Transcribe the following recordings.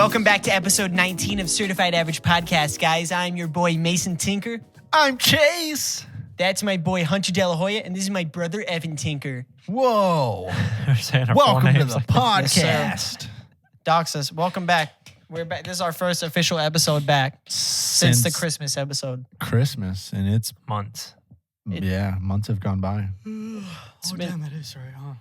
Welcome back to episode 19 of Certified Average Podcast, guys. I'm your boy, Mason Tinker. I'm Chase. That's my boy, Hunter De La Hoya, and this is my brother, Evan Tinker. Whoa. Welcome to the podcast. Doxus, welcome back. We're back. This is our first official episode back since the Christmas episode. Christmas, and it's months. Months have gone by. Damn, that is right, huh?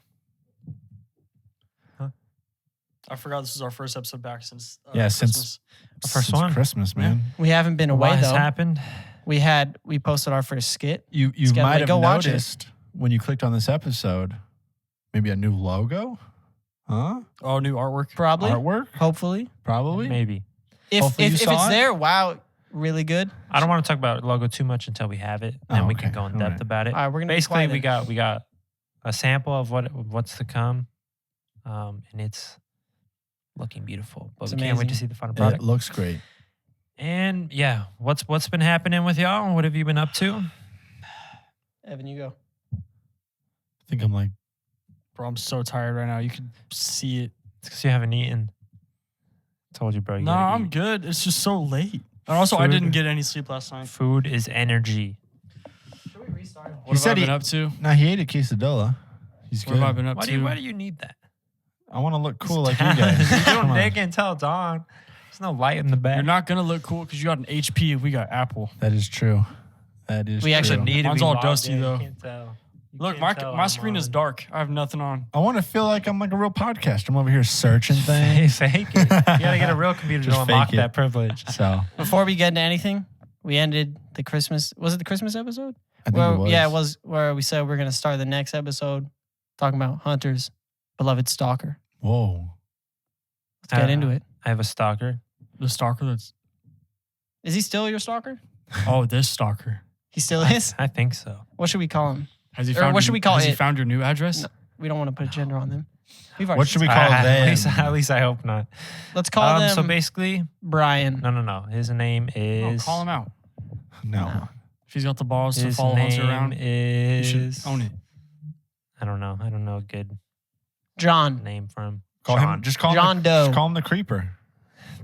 I forgot this was our first episode back since since Christmas. The first since one? Christmas, man. We haven't been away, What has though. happened? We posted our first skit. You gotta might have go watch it. noticed when you clicked on this episode, maybe a new logo, huh? Oh, new artwork. Probably. Artwork, Hopefully. probably. Maybe. If Hopefully you it's saw it. there, wow, really good. I don't want to talk about logo too much until we have it, Oh, and we okay. can go in All depth right. about it. All right, we're gonna Basically, be quiet we got a sample of what's to come, and it's looking beautiful. But It's we can't wait to amazing. see the final It product. looks great. And yeah, what's been happening with y'all? What have you been up to? Evan, you go. I think I'm like, Bro, I'm so tired right now. You can see it. It's because you haven't eaten. Told you, bro. You No, gotta I'm eat. good. It's just so late. And also, I Food. didn't get any sleep last night. Food is energy. Should we restart? What He have said I been he- up to? nah, he ate a quesadilla. He's What good. have I been up Why to? do you need that? I want to look cool like you you guys. don't Come on. dig until dawn. There's no light in the bed. You're not going to look cool because you got an HP and we got Apple. That is true. That is We true. actually need to Mine's be all logged dusty, in. You though. can't tell. You Look, can't tell my I'm screen is on. dark. I have nothing on. I want to feel like I'm like a real podcaster. I'm over here searching things. Fake it. You gotta get a real computer Just to unlock fake it. that privilege. So Before we get into anything, we ended the Christmas. Was it the Christmas episode? I think Well, it was. yeah, it was where we said we're gonna start the next episode talking about Hunter's beloved stalker. Whoa. Let's get into it. I have a stalker. The stalker that's... Is he still your stalker? Oh, this stalker. He still is. I think so. What should we call him? Has he Or found what your- should we call Has he it? found your new address? No. We don't want to put a gender on them. We've already What should we said- call at them? least I hope not. Let's call them So basically, Brian. no. His name Oh, is. call him out. No. If he's got the balls to His follow Hunter name around, you should is. own it. I don't know. I don't know a good John. name for him. Call John. him. Just call John him. Doe. Just call him the creeper.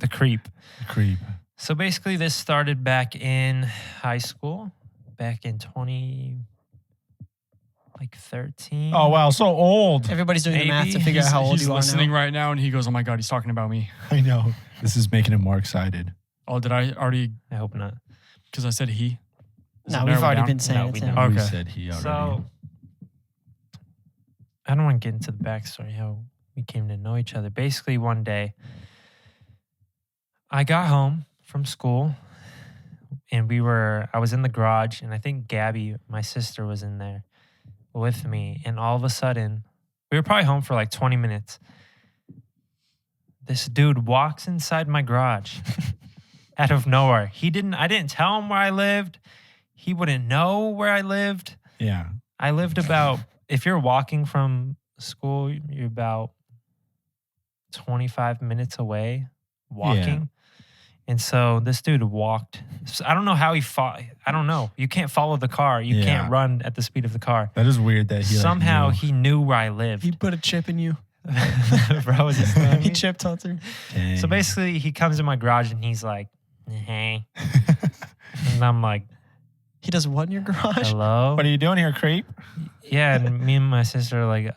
The creep. The creep. So basically, this started back in high school, back in 2013. Oh wow, so old. Everybody's doing the math to Maybe. figure out how old He's you are listening now. right now, and he goes, "Oh my god, he's talking about me." I know. This is making him more excited. Oh, did I already? I hope not. Because I said he. Is No, it we've narrowed already down? been saying No, it. we to don't. him. We Okay. said he already. So I don't want to get into the backstory how we came to know each other. Basically, one day I got home from school and I was in the garage, and I think Gabby, my sister, was in there with me. And all of a sudden, we were probably home for like 20 minutes. This dude walks inside my garage out of nowhere. I didn't tell him where I lived. He wouldn't know where I lived. Yeah. I lived about, if you're walking from school, you're about 25 minutes away walking. And so this dude walked. So I don't know how he fought. I don't know. You can't follow the car. You Yeah. can't run at the speed of the car. That is weird that he like, Somehow knew. he knew where I lived. He put a chip in you. Bro, is this not He me? chipped Hunter. Dang. So basically, he comes in my garage and he's like, hey. And I'm like, He does what in your garage? hello? what are you doing here, creep? Yeah, and me and my sister are like,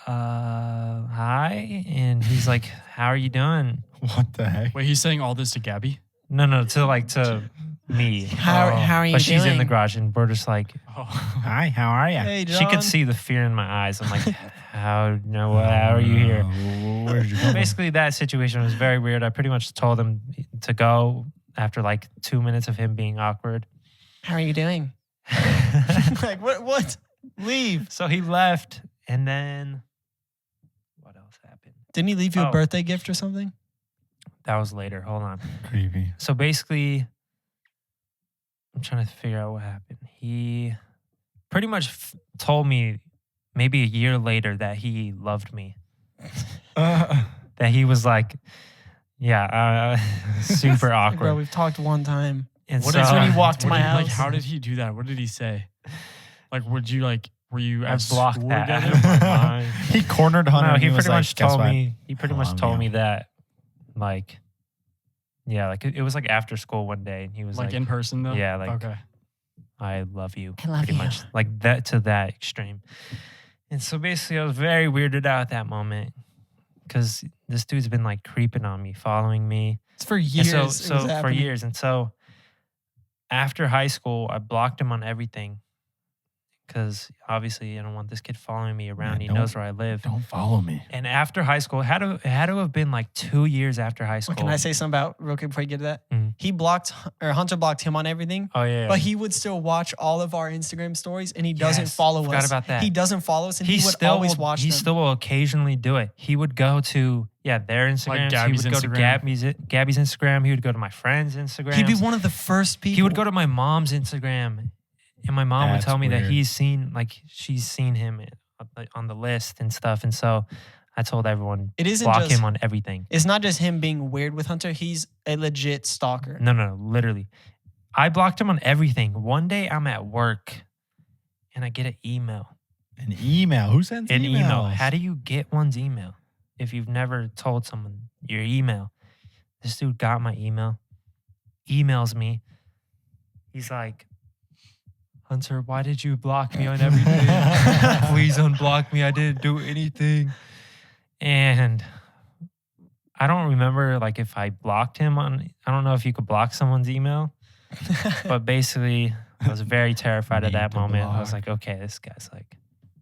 hi. And he's like, how are you doing? What the heck? Wait, he's saying all this to Gabby? No, to me. How are you But she's in doing? the garage, and we're just like, Oh. Hi, how are you? Hey, John. she could see the fear in my eyes. I'm like, how are you here? Where did you come Basically, that situation was very weird. I pretty much told him to go after like 2 minutes of him being awkward. How are you doing? Like, what? Leave. So he left, and then what else happened? Didn't he leave you a Oh. birthday gift or something? That was later. Hold on. Creepy. So basically, I'm trying to figure out what happened. He pretty much told me maybe a year later that he loved me. That he was like, yeah, super Like, awkward. bro, we've talked one time. And What so, is when he walked to what my did- house. Like, how did he do that? What did he say? Like, were you I at blocked school that out together? of my mind. He cornered Hunter. No, and he was pretty like, much "Guess told what? me. He pretty I much love told you." me that, like, Yeah, like it was like after school one day, and he was Like like, in person though? yeah, like Okay. I love you, I love pretty you. much like that to that extreme. And so basically, I was very weirded out at that moment because this dude's been like creeping on me, following me. It's for And years. so it was for happening. years. And so after high school, I blocked him on everything because obviously I don't want this kid following me around. He don't- knows where I live. Don't follow me. And after high school, it had to have been like 2 years after high school. Can I say something about real quick before you get to that? Mhm. He Hunter blocked him on everything. Oh yeah. But he would still watch all of our Instagram stories, and he doesn't Yes, follow forgot us. about that. He doesn't follow us, and he would still always will, watch He them. still will occasionally do it. He would go to their Instagram. Gabby's he would go Instagram. to Gabby's Instagram. He would go to my friend's Instagram. He'd be one of the first people. He would go to my mom's Instagram, and my mom would That's tell me that weird. she's seen him on the list and stuff. And so I told everyone It isn't block just. him on everything. It's not just him being weird with Hunter. He's a legit stalker. No, literally. I blocked him on everything. One day I'm at work, and I get an email. An email. Who sends An email. emails? How do you get one's email if you've never told someone your email? This dude got my email, emails me. He's like, Hunter, why did you block me on everything? Please unblock me. I didn't do anything. And I don't remember like if I blocked him on, I don't know if you could block someone's email, but basically I was very terrified at Need that to moment. I was block. like, okay, this guy's like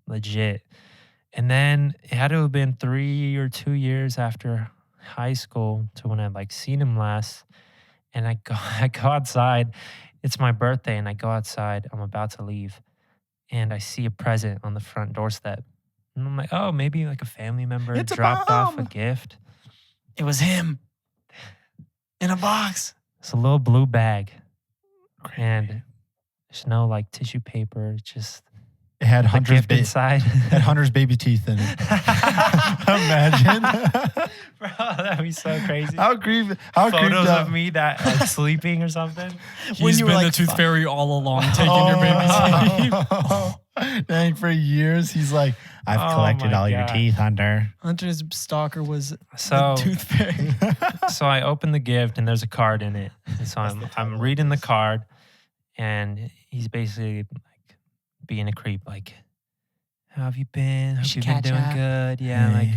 legit. And then it had to have been 3 or 2 years after high school to when I like seen him last. And I go outside. It's my birthday, and I go outside. I'm about to leave, and I see a present on the front doorstep. And I'm like, oh, maybe like a family member It's a dropped off a bomb. gift. It was him in a box. It's a little blue bag, and there's no like tissue paper. Just It had the Hunter's gift ba- inside. had Hunter's baby teeth in it. Imagine. Bro, that'd be so crazy. How creepy. How creeped Photos out. of me that like sleeping or something. He's you been were the like tooth five. fairy all along, taking your baby's teeth. teeth. Dang, for years, he's like, I've Oh collected my all your God. teeth, Hunter. Hunter's stalker was So the tooth fairy. so I open the gift and there's a card in it. And so I'm reading the card, and he's basically like being a creep, like, how have you been? Hope should you've been catch doing up." good. Yeah, like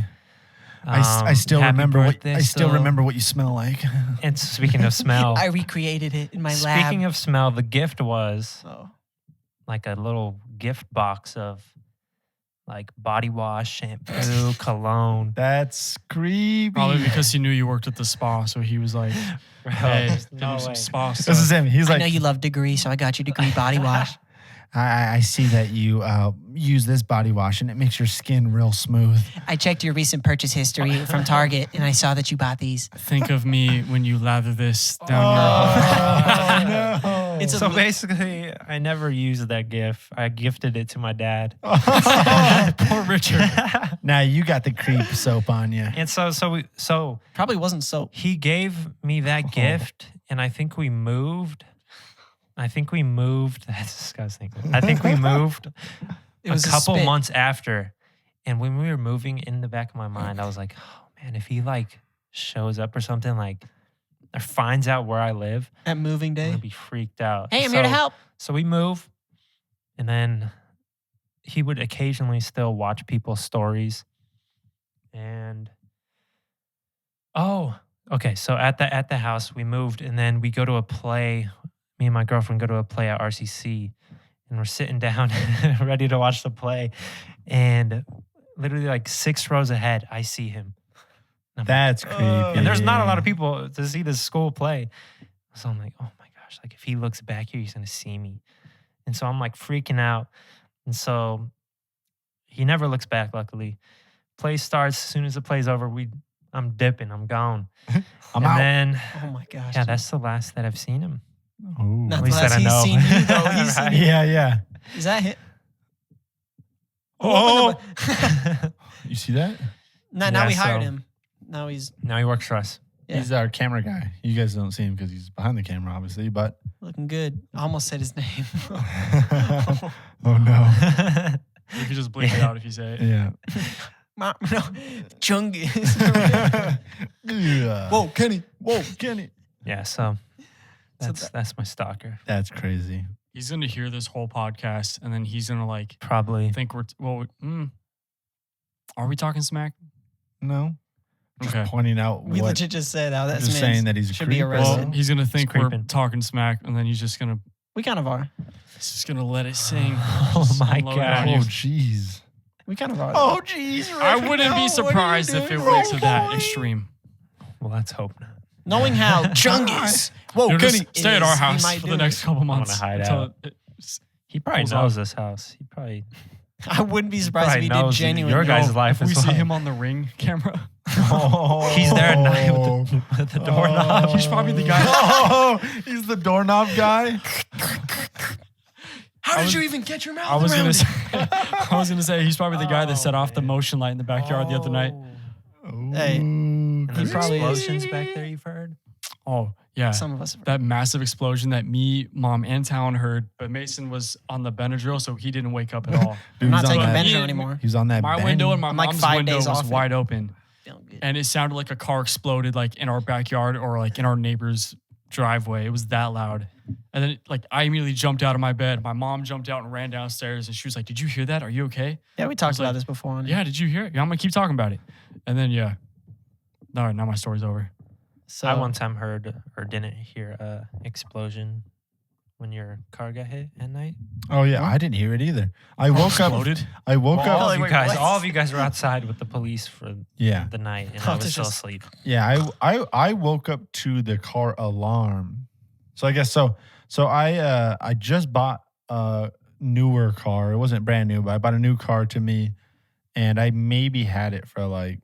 I still happy remember what birthday I still still. remember what you smell like. And speaking of smell, I recreated it in my lab. speaking of smell, the gift was Oh. like a little gift box of like body wash, shampoo, cologne. That's creepy. Probably because he knew you worked at the spa, so he was like, Bro, hey, there's give no him some way. spa This stuff. is him. He's I like, know you love Degree, so I got you Degree body wash. I see that you use this body wash and it makes your skin real smooth. I checked your recent purchase history from Target, and I saw that you bought these. Think of me when you lather this down your Oh, no. It's a So li- basically, I never used that gift. I gifted it to my dad. Poor Richard. Now you got the creep soap on you. And so Probably wasn't soap. he gave me that gift, and I think we moved. That's disgusting. I think we moved It was a couple spit. months after. And when we were moving, in the back of my mind, I was like, oh man, if he like shows up or something, like, or finds out where I live, at moving I'm day. gonna be freaked out. Hey, I'm here to So- help. So we move, and then he would occasionally still watch people's stories. And okay. So at the house, we moved, and then we go to a play. Me and my girlfriend go to a play at RCC, and we're sitting down, ready to watch the play, and literally like 6 rows ahead, I see him. And I'm like, That's creepy. and there's not a lot of people to see this school play. So I'm like, oh my gosh, like if he looks back here, he's gonna see me. And so I'm like freaking out. And so he never looks back, luckily. Play starts, as soon as the play's over, I'm dipping, I'm gone. I'm and out. then Oh my gosh. yeah, that's the last that I've seen him. Ooh. Not At the least last that I he's know. seen you, though. He's seen Right? you. Yeah. Is that it? Oh, You see that? Now Yeah, we hired so- him. Now he's now he works for us. Yeah. He's our camera guy. You guys don't see him because he's behind the camera, obviously. But looking good. I almost said his name. oh no, You could just bleep it out if you say it. yeah. No, Chungus. Yeah. Whoa, Kenny. Whoa, Kenny. Yeah, so So that's my stalker. That's crazy. He's gonna hear this whole podcast, and then he's gonna like Probably. think we're are we talking smack? No. Just Okay. pointing out we what. legit just said how that's Just saying that he's a should be creep. arrested. Well, he's gonna think we're creeping. talking smack, and then he's just gonna We kind of are. let it sing. Oh Just my unload it God. on you. Oh, jeez. We kind of are. Oh, jeez. I wouldn't be surprised if it went to that extreme. Well, let's hope not. Knowing how Chungus He'll woke just stay at our house might for do the next it. couple gonna months. hide until out. it- He probably Pulls knows up. this house. He probably I wouldn't be surprised if probably he did knows genuinely. your guys' Yo, life if as we well. see him on the Ring camera. Oh. He's there at night with the doorknob. He's probably the guy. Oh, he's the doorknob guy. How did you even get your mouth I was around gonna it? say, I was gonna say he's probably the guy that set off the motion light in the backyard the other night. Hey, And there's probably is. explosions back there. You've heard? Oh yeah, Some of us have heard. that massive explosion that me, Mom, and Talon heard, but Mason was on the Benadryl, so he didn't wake up at all. I'm not He's on taking that- Benadryl anymore. He's on that. My bend. window and my I'm like mom's 5 window days was off it. wide open, Feeling good. and it sounded like a car exploded like in our backyard or like in our neighbor's driveway. It was that loud. And then like I immediately jumped out of my bed. My mom jumped out and ran downstairs, and she was like, "Did you hear that? Are you okay?" Yeah, we talked was about like, this before. On Yeah, did you hear it? Yeah, I'm gonna keep talking about it. And then yeah. All right, now my story's over. So I one time heard or didn't hear a explosion when your car got hit at night. Oh yeah, I didn't hear it either. I woke up. Exploded? I woke All up. of like, you wait, guys, what? all of you guys were outside with the police for Yeah, the night, and Oh, I to was still just- asleep. yeah. I woke up to the car alarm. So I guess so. So I just bought a newer car. It wasn't brand new, but I bought a new car to me, and I maybe had it for like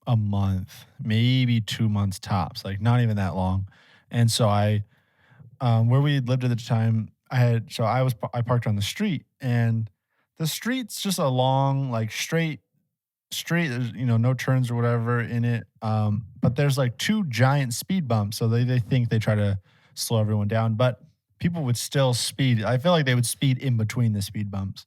a month, maybe 2 months tops, like not even that long. And so I, where we lived at the time, I parked on the street, and the street's just a long, like straight. There's no turns or whatever in it. But there's like 2 giant speed bumps, so they think they try to slow everyone down, but people would still speed. I feel like they would speed in between the speed bumps.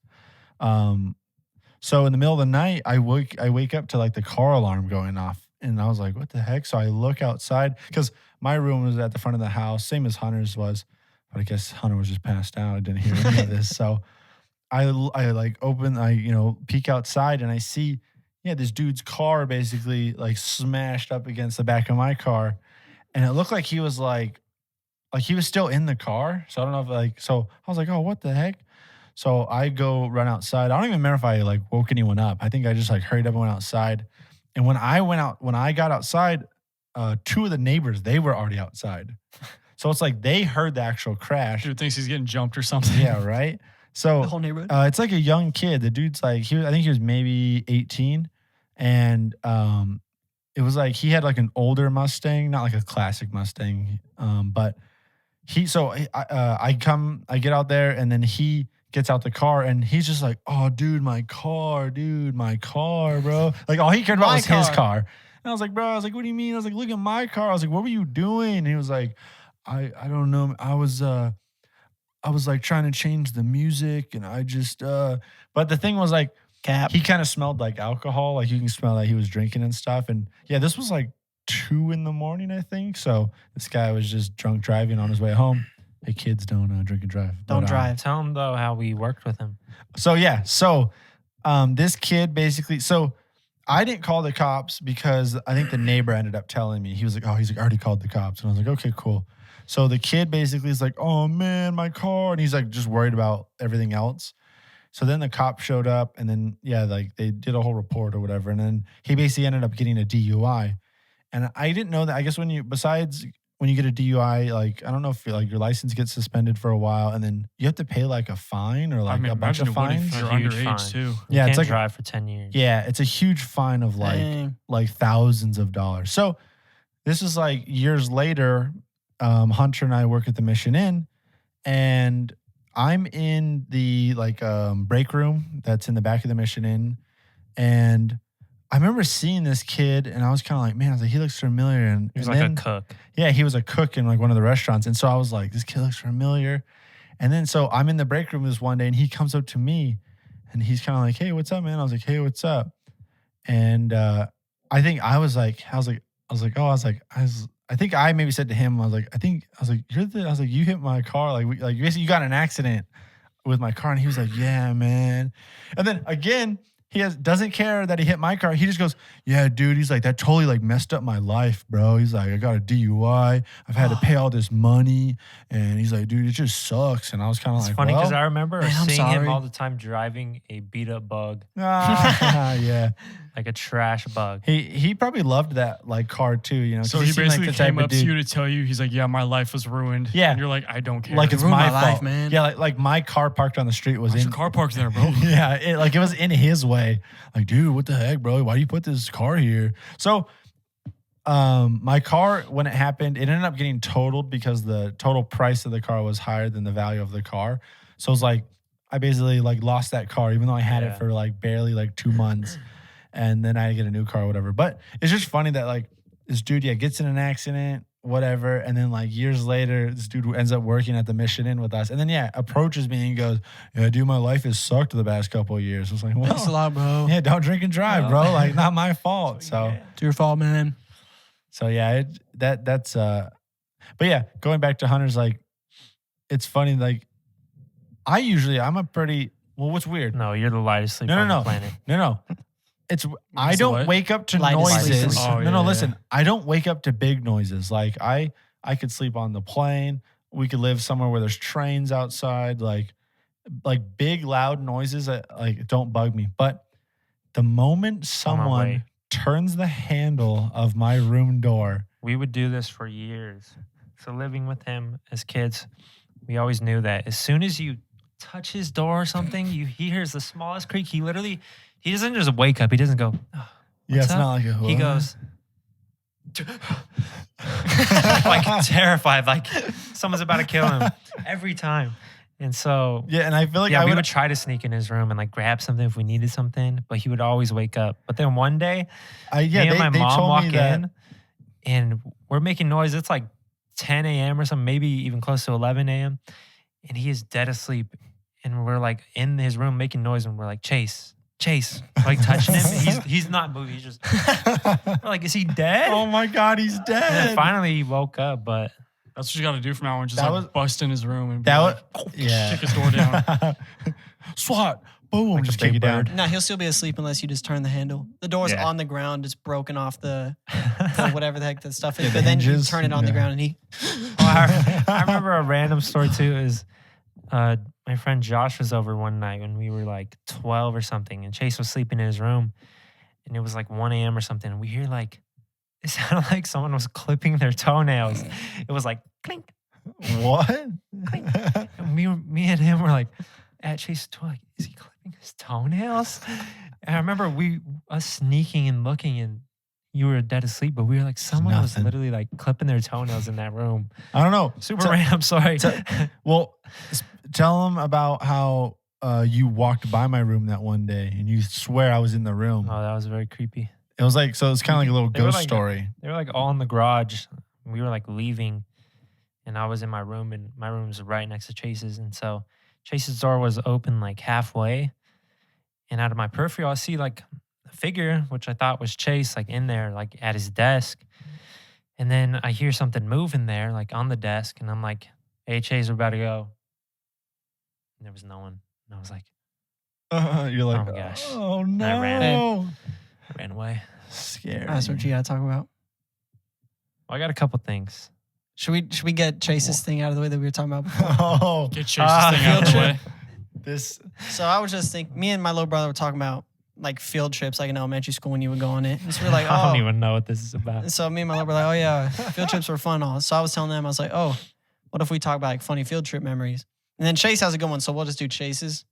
So in the middle of the night, I wake up to like the car alarm going off, and I was like, "What the heck?" So I look outside because my room was at the front of the house, same as Hunter's was, but I guess Hunter was just passed out. I didn't hear any of this. So I like open, peek outside, and I see, this dude's car basically like smashed up against the back of my car, and it looked like he was like he was still in the car. So I don't know if so I was like, "Oh, what the heck?" So I go run outside. I don't even remember if I like woke anyone up. I think I just like hurried up and went outside. And when I got outside, 2 of the neighbors, they were already outside. So it's like they heard the actual crash. Dude thinks he's getting jumped or something. Yeah, right. the So whole neighborhood. it's like a young kid. The dude's like I think he was maybe 18, and it was like he had like an older Mustang, not like a classic Mustang, but I get out there, and then he gets out the car, and he's just like, "Oh, dude, my car, bro." Like all he cared about My was his car. car. And I was like, "Bro," I was like, "What do you mean?" I was like, "Look at my car." I was like, "What were you doing?" And he was like, I don't know. I was like trying to change the music, and I just but the thing was like Cap. he kind of smelled like alcohol. Like you can smell that he was drinking and stuff. And yeah, this was like 2 a.m, I think. So this guy was just drunk driving on his way home. Hey, kids, don't drink and drive. Don't But, drive. Tell him though how we worked with him. So yeah, this kid basically. So I didn't call the cops because I think the neighbor ended up telling me. He was like, "Oh, he's like, I already called the cops," and I was like, "Okay, cool." So the kid basically is like, "Oh man, my car," and he's like just worried about everything else. So then the cop showed up, and then like they did a whole report or whatever, and then he basically ended up getting a DUI. And I didn't know that. I guess when you get a DUI, like I don't know if like your license gets suspended for a while, and then you have to pay like a fine or like a bunch imagine of it would fines. if you're A huge underage fine. too. You Yeah, it's can't like drive for 10 years. yeah, it's a huge fine of Dang. like thousands of dollars. So this is like years later. Hunter and I work at the Mission Inn, and I'm in the like break room that's in the back of the Mission Inn, and I remember seeing this kid, and I was kind of like, man, I was like, he looks familiar. And He was and like then, a cook. yeah, he was a cook in like one of the restaurants, and so I was like, this kid looks familiar. And then so I'm in the break room this one day, and he comes up to me, and he's kind of like, hey, what's up, man? I was like, hey, what's up? And I think I I think I maybe said to him, I was like, you hit my car. Like basically you got in an accident with my car. And he was like, yeah, man. And then again, doesn't care that he hit my car. He just goes, yeah, dude. He's like, that totally like messed up my life, bro. He's like, I got a DUI. I've had to pay all this money. And he's like, dude, it just sucks. And I was kind of It's like, funny because well, I remember man, I'm seeing him sorry. all the time driving a beat up bug, yeah. like a trash bug. He probably loved that like car too, you know. 'cause So he seemed like basically the type came of up to dude- you to tell you, he's like, yeah, my life was ruined. Yeah. And you're like, I don't care. like it's ruined my my fault, life, man. Yeah, like my car parked on the street was Why's in your car parked there, bro? yeah, it was in his way. Like, dude, what the heck, bro? Why do you put this car here? So, my car, when it happened, it ended up getting totaled because the total price of the car was higher than the value of the car. So it's like I basically like lost that car, even though I had Yeah. it for like barely like 2 months, and then I had to get a new car or whatever. But it's just funny that like this dude, gets in an accident, whatever, and then like years later, this dude ends up working at the Mission Inn with us, and then approaches me and goes, "Yeah, dude, my life has sucked the past couple of years." I was like, "Well, Thanks a lot, bro. yeah, don't drink and drive, bro. Like, not my fault." So, It's your fault, man. yeah, that's but yeah, going back to Hunter's, like, it's funny. Like, I'm a pretty what's weird? No, you're the lightest sleeper No, on no, the planet. No. It's I the don't what? wake up to Lightest noises. sleeper. Oh, no, yeah, listen. I don't wake up to big noises. Like I could sleep on the plane. We could live somewhere where there's trains outside. Like big loud noises that like don't bug me. But the moment someone wait. turns the handle of my room door, We would do this for years. So living with him as kids, we always knew that as soon as you touch his door or something, he hears the smallest creak. He doesn't just wake up. He doesn't go. "Oh, yeah, it's up?" not like a He goes like terrified, like someone's about to kill him every time. And so Yeah, and I feel like yeah, I we would would try to sneak in his room and like grab something if we needed something, but he would always wake up. But then one day, me and my mom told walk me that. in and we're making noise. It's like 10 a.m. or something, maybe even close to 11 a.m. And he is dead asleep. And we're like in his room making noise and we're like, Chase, like touching him. He's not moving. He's just, we're like, is he dead? Oh my God, he's And dead. then finally he woke up, but That's what you got to do from now on. Just That like was- bust in his room and be That like, was yeah. kick his door down. SWAT. Boom. Like a just kick big it down. bird. No, he'll still be asleep unless you just turn the handle. The door's Yeah. on the ground, it's broken off the whatever the heck the stuff is. Yeah, the but then you hinges. turn it on the Yeah. ground and he Oh, I remember a random story too. Is my friend Josh was over one night when we were like 12 or something, and Chase was sleeping in his room, and it was like 1 a.m. or something. And we hear like it sounded like someone was clipping their toenails. It was like clink. What? And me and him were like at Chase's door, like, is he clipping his toenails? And I remember us sneaking and looking, and you were dead asleep, but we were like, someone was nothing. literally like clipping their toenails in that room. I don't know. Super So- random. Sorry. Well, tell them about how you walked by my room that one day and you swear I was in the room. Oh, that was very creepy. It was like, so it's kind of like a little They were ghost like- story. They were like all in the garage. We were like leaving, and I was in my room, and my room was right next to Chase's. And so Chase's door was open like halfway, and out of my peripheral, I see like a figure, which I thought was Chase, like in there, like at his desk. And then I hear something moving there, like on the desk, and I'm like, "Hey, Chase, we're about to go." And there was no one, and I was like, You're like, Oh my gosh. oh I no. ran. I ran away. Scary. that's what you gotta talk about. Well, I got a couple things. Should we get Chase's thing out of the way that we were talking about before? Oh, Get Chase's thing out of the field way. this. So I was just thinking, me and my little brother were talking about like field trips, like in elementary school when you would go on it. And so we're like, I oh. don't even know what this is about. So me and my little brother were like, oh yeah, field trips were fun. And all. So I was telling them, I was like, oh, what if we talk about like funny field trip memories? And then Chase has a good one, so we'll just do Chase's.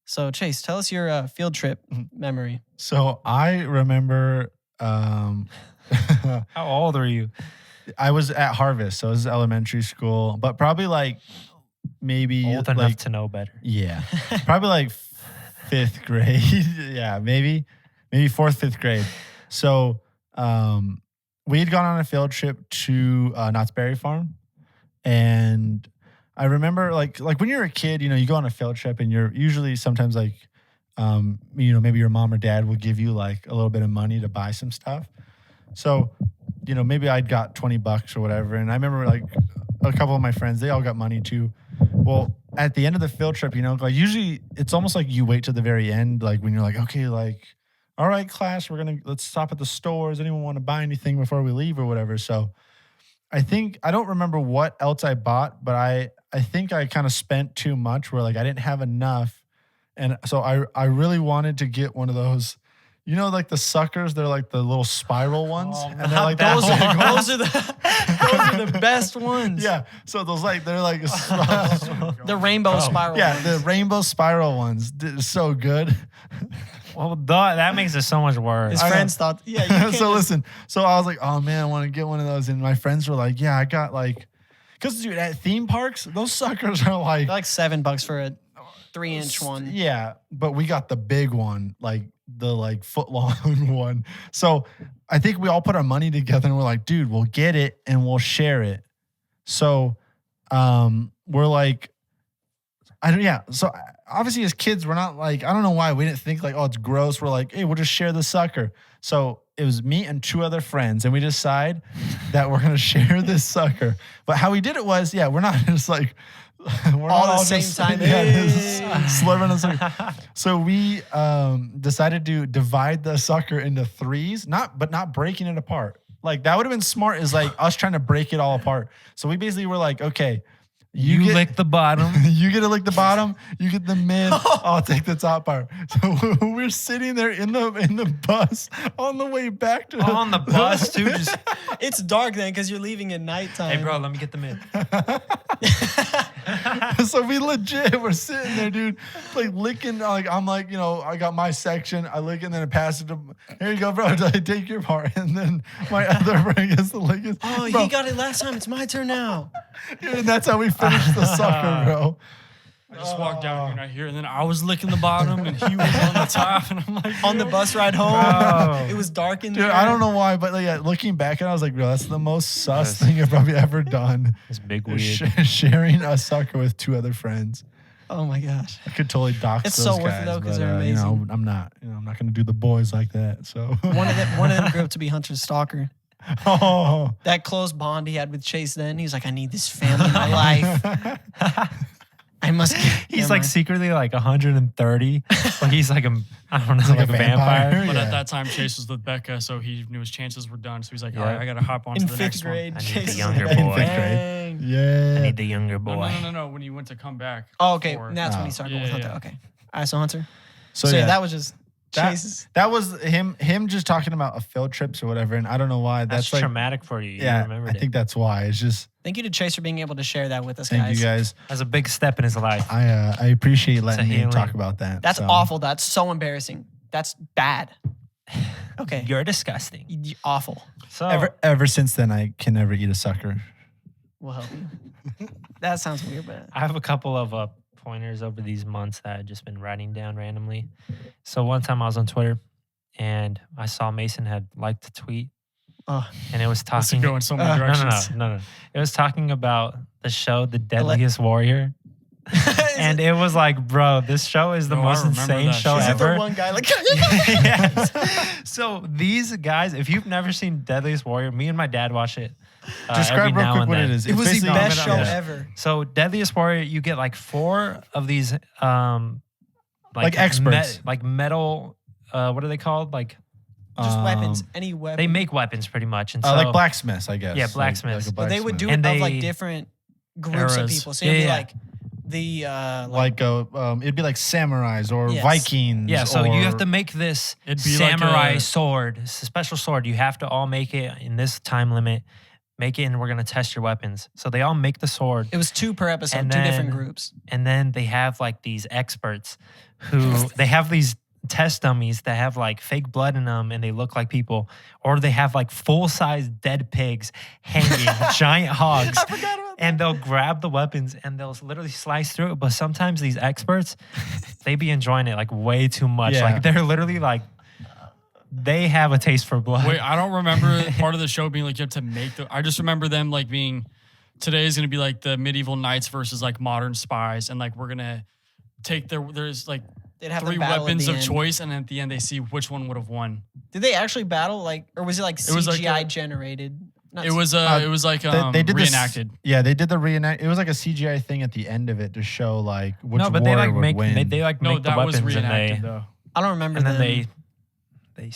So Chase, tell us your field trip memory. So I remember How old are you? I was at Harvest, so it was elementary school, but probably like maybe Old like, enough to know better. yeah, probably like 5th grade. Yeah, maybe 4th, 5th grade. So we had gone on a field trip to Knott's Berry Farm, and I remember like when you're a kid, you know, you go on a field trip and you're usually sometimes like you know, maybe your mom or dad will give you like a little bit of money to buy some stuff. So maybe I'd got $20 or whatever. And I remember like a couple of my friends, they all got money too. Well, at the end of the field trip, like usually it's almost like you wait to the very end, like when you're like, okay, like, all right, class, let's stop at the stores. Anyone want to buy anything before we leave or whatever? So I don't remember what else I bought, but I think I kind of spent too much where like I didn't have enough. And so I really wanted to get one of those, like the suckers, they're like the little spiral ones. Oh, And they're like, those those are the best ones. yeah. So those they're like, The rainbow spiral. yeah, ones. the rainbow spiral ones. So good. Well, that makes it so much worse. His I know. friends thought, yeah. You can't So just- listen, so I was like, oh man, I want to get one of those. And my friends were like, yeah, I got like, because dude, at theme parks, those suckers are like, they're like $7 for a 3-inch one. yeah, but we got the big one, like the like foot long one. So I think we all put our money together and we're like, dude, we'll get it and we'll share it. So we're like, So obviously as kids, we're not like, I don't know why we didn't think like, oh, it's gross. We're like, hey, we'll just share the sucker. So it was me and 2 other friends, and we decide that we're gonna share this sucker. But how we did it was, we're not just like we're All not at the same just, time. just Hey. slurping the sucker. So we decided to divide the sucker into 3s, but not breaking it apart. Like that would have been smart, is like us trying to break it all apart. So we basically were like, okay, you lick the bottom. you get to lick the bottom, you get the mid, I'll take the top part. So we're sitting there in the bus on the way back to On the bus too. Just, It's dark then because you're leaving at nighttime. hey, bro, let me get the mid. So we legit we're sitting there, dude, like licking. Like I'm like, I got my section, I lick it, and then I pass it to, here you go, bro. Take your part, and then my other friend gets to lick it. Oh, Bro, he got it last time. It's my turn now. dude, and that's how we finished the sucker, bro. I just walked down here, right here, and then I was licking the bottom, and he was on the top, and I'm like, On the bus ride home, Bro. it was dark in Dude, there. I don't know why, but like, looking back at it, I was like, bro, that's the most sus thing I've probably ever done. It's big Is weird. sharing a sucker with 2 other friends. Oh my gosh. I could totally dox It's those so guys, worth it, though, 'cause but, they're amazing. I'm not going to do the boys like that. So, One of them grew up to be Hunter's stalker. oh, That close bond he had with Chase then, he's like, I need this family in my life. I must. He's Never like mind. secretly like 130, but he's like I don't know, like like a a vampire. vampire. But Yeah. at that time, Chase was with Becca, so he knew his chances were done. So he's like, all Yeah. right, I got to hop on in to the 5th next grade. I need Chase the is younger like, boy. In 5th grade. "Dang." Yeah. I need the younger one. boy. No. When he went to come back. Oh, okay. for- And that's when he Oh. started Yeah, going with yeah. Hunter. Okay. All right, so Hunter. So, So, yeah, that was just That- Chase's. that was him just talking about a field trips or whatever. And I don't know why. That's That's like, traumatic for you. You yeah, remembered I think it. that's why. It's just, Thank you to Chase for being able to share that with us, thank guys. you guys. That's a big step in his life. I appreciate letting me healing. talk about that. That's So, awful. That's so embarrassing. That's bad. Okay. You're disgusting. Awful. So Ever since then, I can never eat a sucker. We'll help you. That sounds weird, but I have a couple of pointers over these months that I've just been writing down randomly. So one time I was on Twitter and I saw Mason had liked a tweet oh, and it was This is talking. going so many No, directions. no. It was talking about the show The Deadliest Warrior. And it was like, bro, this show is the No, I most remember insane that show shit. is it ever. the one guy like? Yes. So these guys, if you've never seen Deadliest Warrior, me and my dad watch it. every Describe real now quick and what then. it is. It It's was the basically- best show Yeah. ever. So Deadliest Warrior, you get like 4 of these Like experts. like metal what are they called? Like Just Um, weapons, any weapon. they make weapons pretty much. And so like blacksmiths, I guess. Yeah, Like- blacksmiths. a But they would do blacksmith. it And of like they- different groups of Eras. people. So it'd be Yeah, yeah. like the like it'd be like samurais or Yes. Vikings. yeah, so you have or- to make this It'd be like samurai a- sword. It's a special sword. You have to all make it in this time limit. Make it and we're gonna test your weapons. So they all make the sword. it was 2 per episode, And 2 different then- groups. And then they have like these experts who they have these test dummies that have like fake blood in them and they look like people, or they have like full size dead pigs hanging, giant hogs, I forgot about and they'll grab the weapons and they'll literally slice through it. But sometimes these experts, they be enjoying it like way too much. Yeah. Like they're literally like, they have a taste for blood. Wait, I don't remember part of the show being like you have to make the. I just remember them like being. Today is gonna be like the medieval knights versus like modern spies, and like we're gonna take there's like They'd have 3 to battle at weapons the of end. choice, and at the end they see which one would have won. Did they actually battle like, or was it like It was like CGI a- generated? Not It was like They did this- reenacted. Yeah, they did the reenact. It was like a CGI thing at the end of it to show like which no, but warrior they like would make win. they like No, make the that was weapons and reenacted they though. I don't remember. and then them. they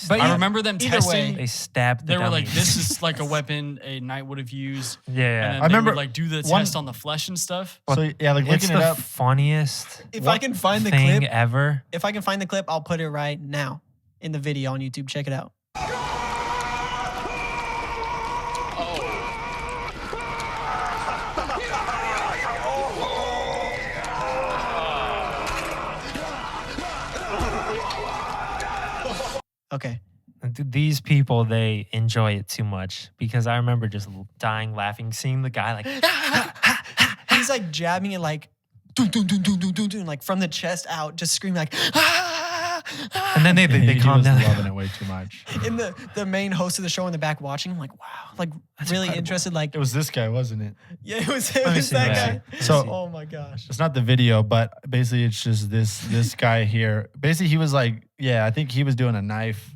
But I yeah, remember them either testing. way, they stabbed. They the were like, dummies. "This is like a weapon a knight would have used." Yeah, And then I they remember would like do the one- test on the flesh and stuff. So yeah, like it's looking the it up. funniest if I can find the thing clip, ever. if I can find the clip, I'll put it right now in the video on YouTube. Check it out. Okay. These people, they enjoy it too much because I remember just dying laughing, seeing the guy like, He's like jabbing it like, dun, dun, dun, dun, dun, dun, dun, like from the chest out, just screaming like, and then they He calm was down. loving it way too much. and the main host of the show in the back watching. I'm like, wow, like That's really incredible. interested. Like, It was this guy, wasn't it? yeah, it was me that see, let me guy. see, let me So- see. Oh my gosh. It's not the video, but basically it's just this guy here. Basically, he was like, yeah, I think he was doing a knife.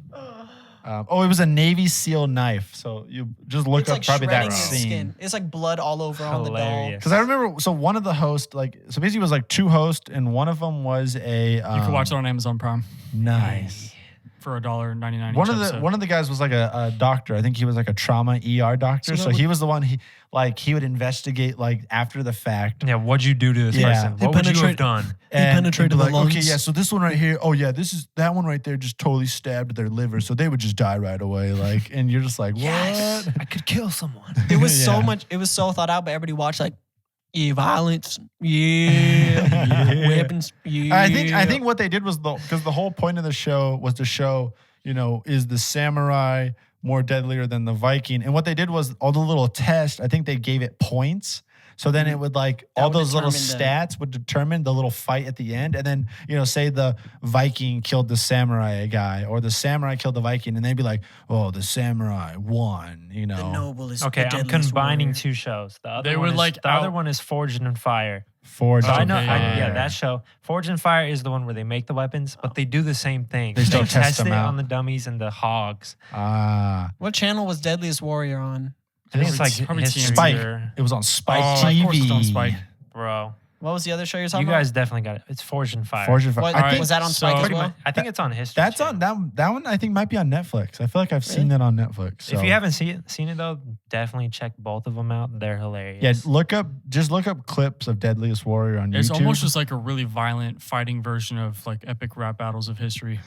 It was a Navy SEAL knife. So you just look It's up like probably shredding that his scene. skin. It's like blood all over on the doll. Hilarious. Because I remember, so one of the hosts, like, so basically it was like 2 hosts, and one of them was a. You can watch it on Amazon Prime Nice. for $1.99. One each of the episode. one of the guys was like a doctor. I think he was like a trauma ER doctor. So So that he was the one he would investigate like after the fact. Yeah, what'd you do to this Yeah. person? He What would you have penetrate- done? And penetrated he'd be the like, okay, lungs. yeah, so this one right here, oh yeah, that one right there just totally stabbed their liver, so they would just die right away. Like, and you're just like, what? Yes. I could kill someone. It was so Yeah. much. It was so thought out, but everybody watched like, yeah, violence, yeah, Yeah. weapons, yeah. I think what they did was because the whole point of the show was to show, is the samurai more deadlier than the Viking? And what they did was all the little tests, I think they gave it points. So then it would like That all would those little determine the- stats would determine the little fight at the end. And then, say the Viking killed the samurai guy or the samurai killed the Viking, and they'd be like, oh, the samurai won, the noble is Okay, the I'm deadliest combining warrior. 2 shows. The other They one would is, like the other out- one is Forged in Fire. Forged. So I know, Okay, yeah, yeah. that show. Forged in Fire is the one where they make the weapons, but they do the same thing. They still test test them it out. on the dummies and the hogs. Ah, What channel was Deadliest Warrior on? I think it's Probably- like probably history Spike. or- it was on Spike Oh, of TV. course it's on Spike. bro. What was the other show you're You talking guys definitely got it. It's Forged in Fire. Forged in Fire. about? I What, think was that on so- Spike as Pretty well? I think it's on History. that's Channel. on that one. I think might be on Netflix. I feel like I've seen Really? that on Netflix. So. If you haven't seen it though, definitely check both of them out. They're hilarious. yeah, look up clips of Deadliest Warrior on It's YouTube. almost just like a really violent fighting version of like epic rap battles of history.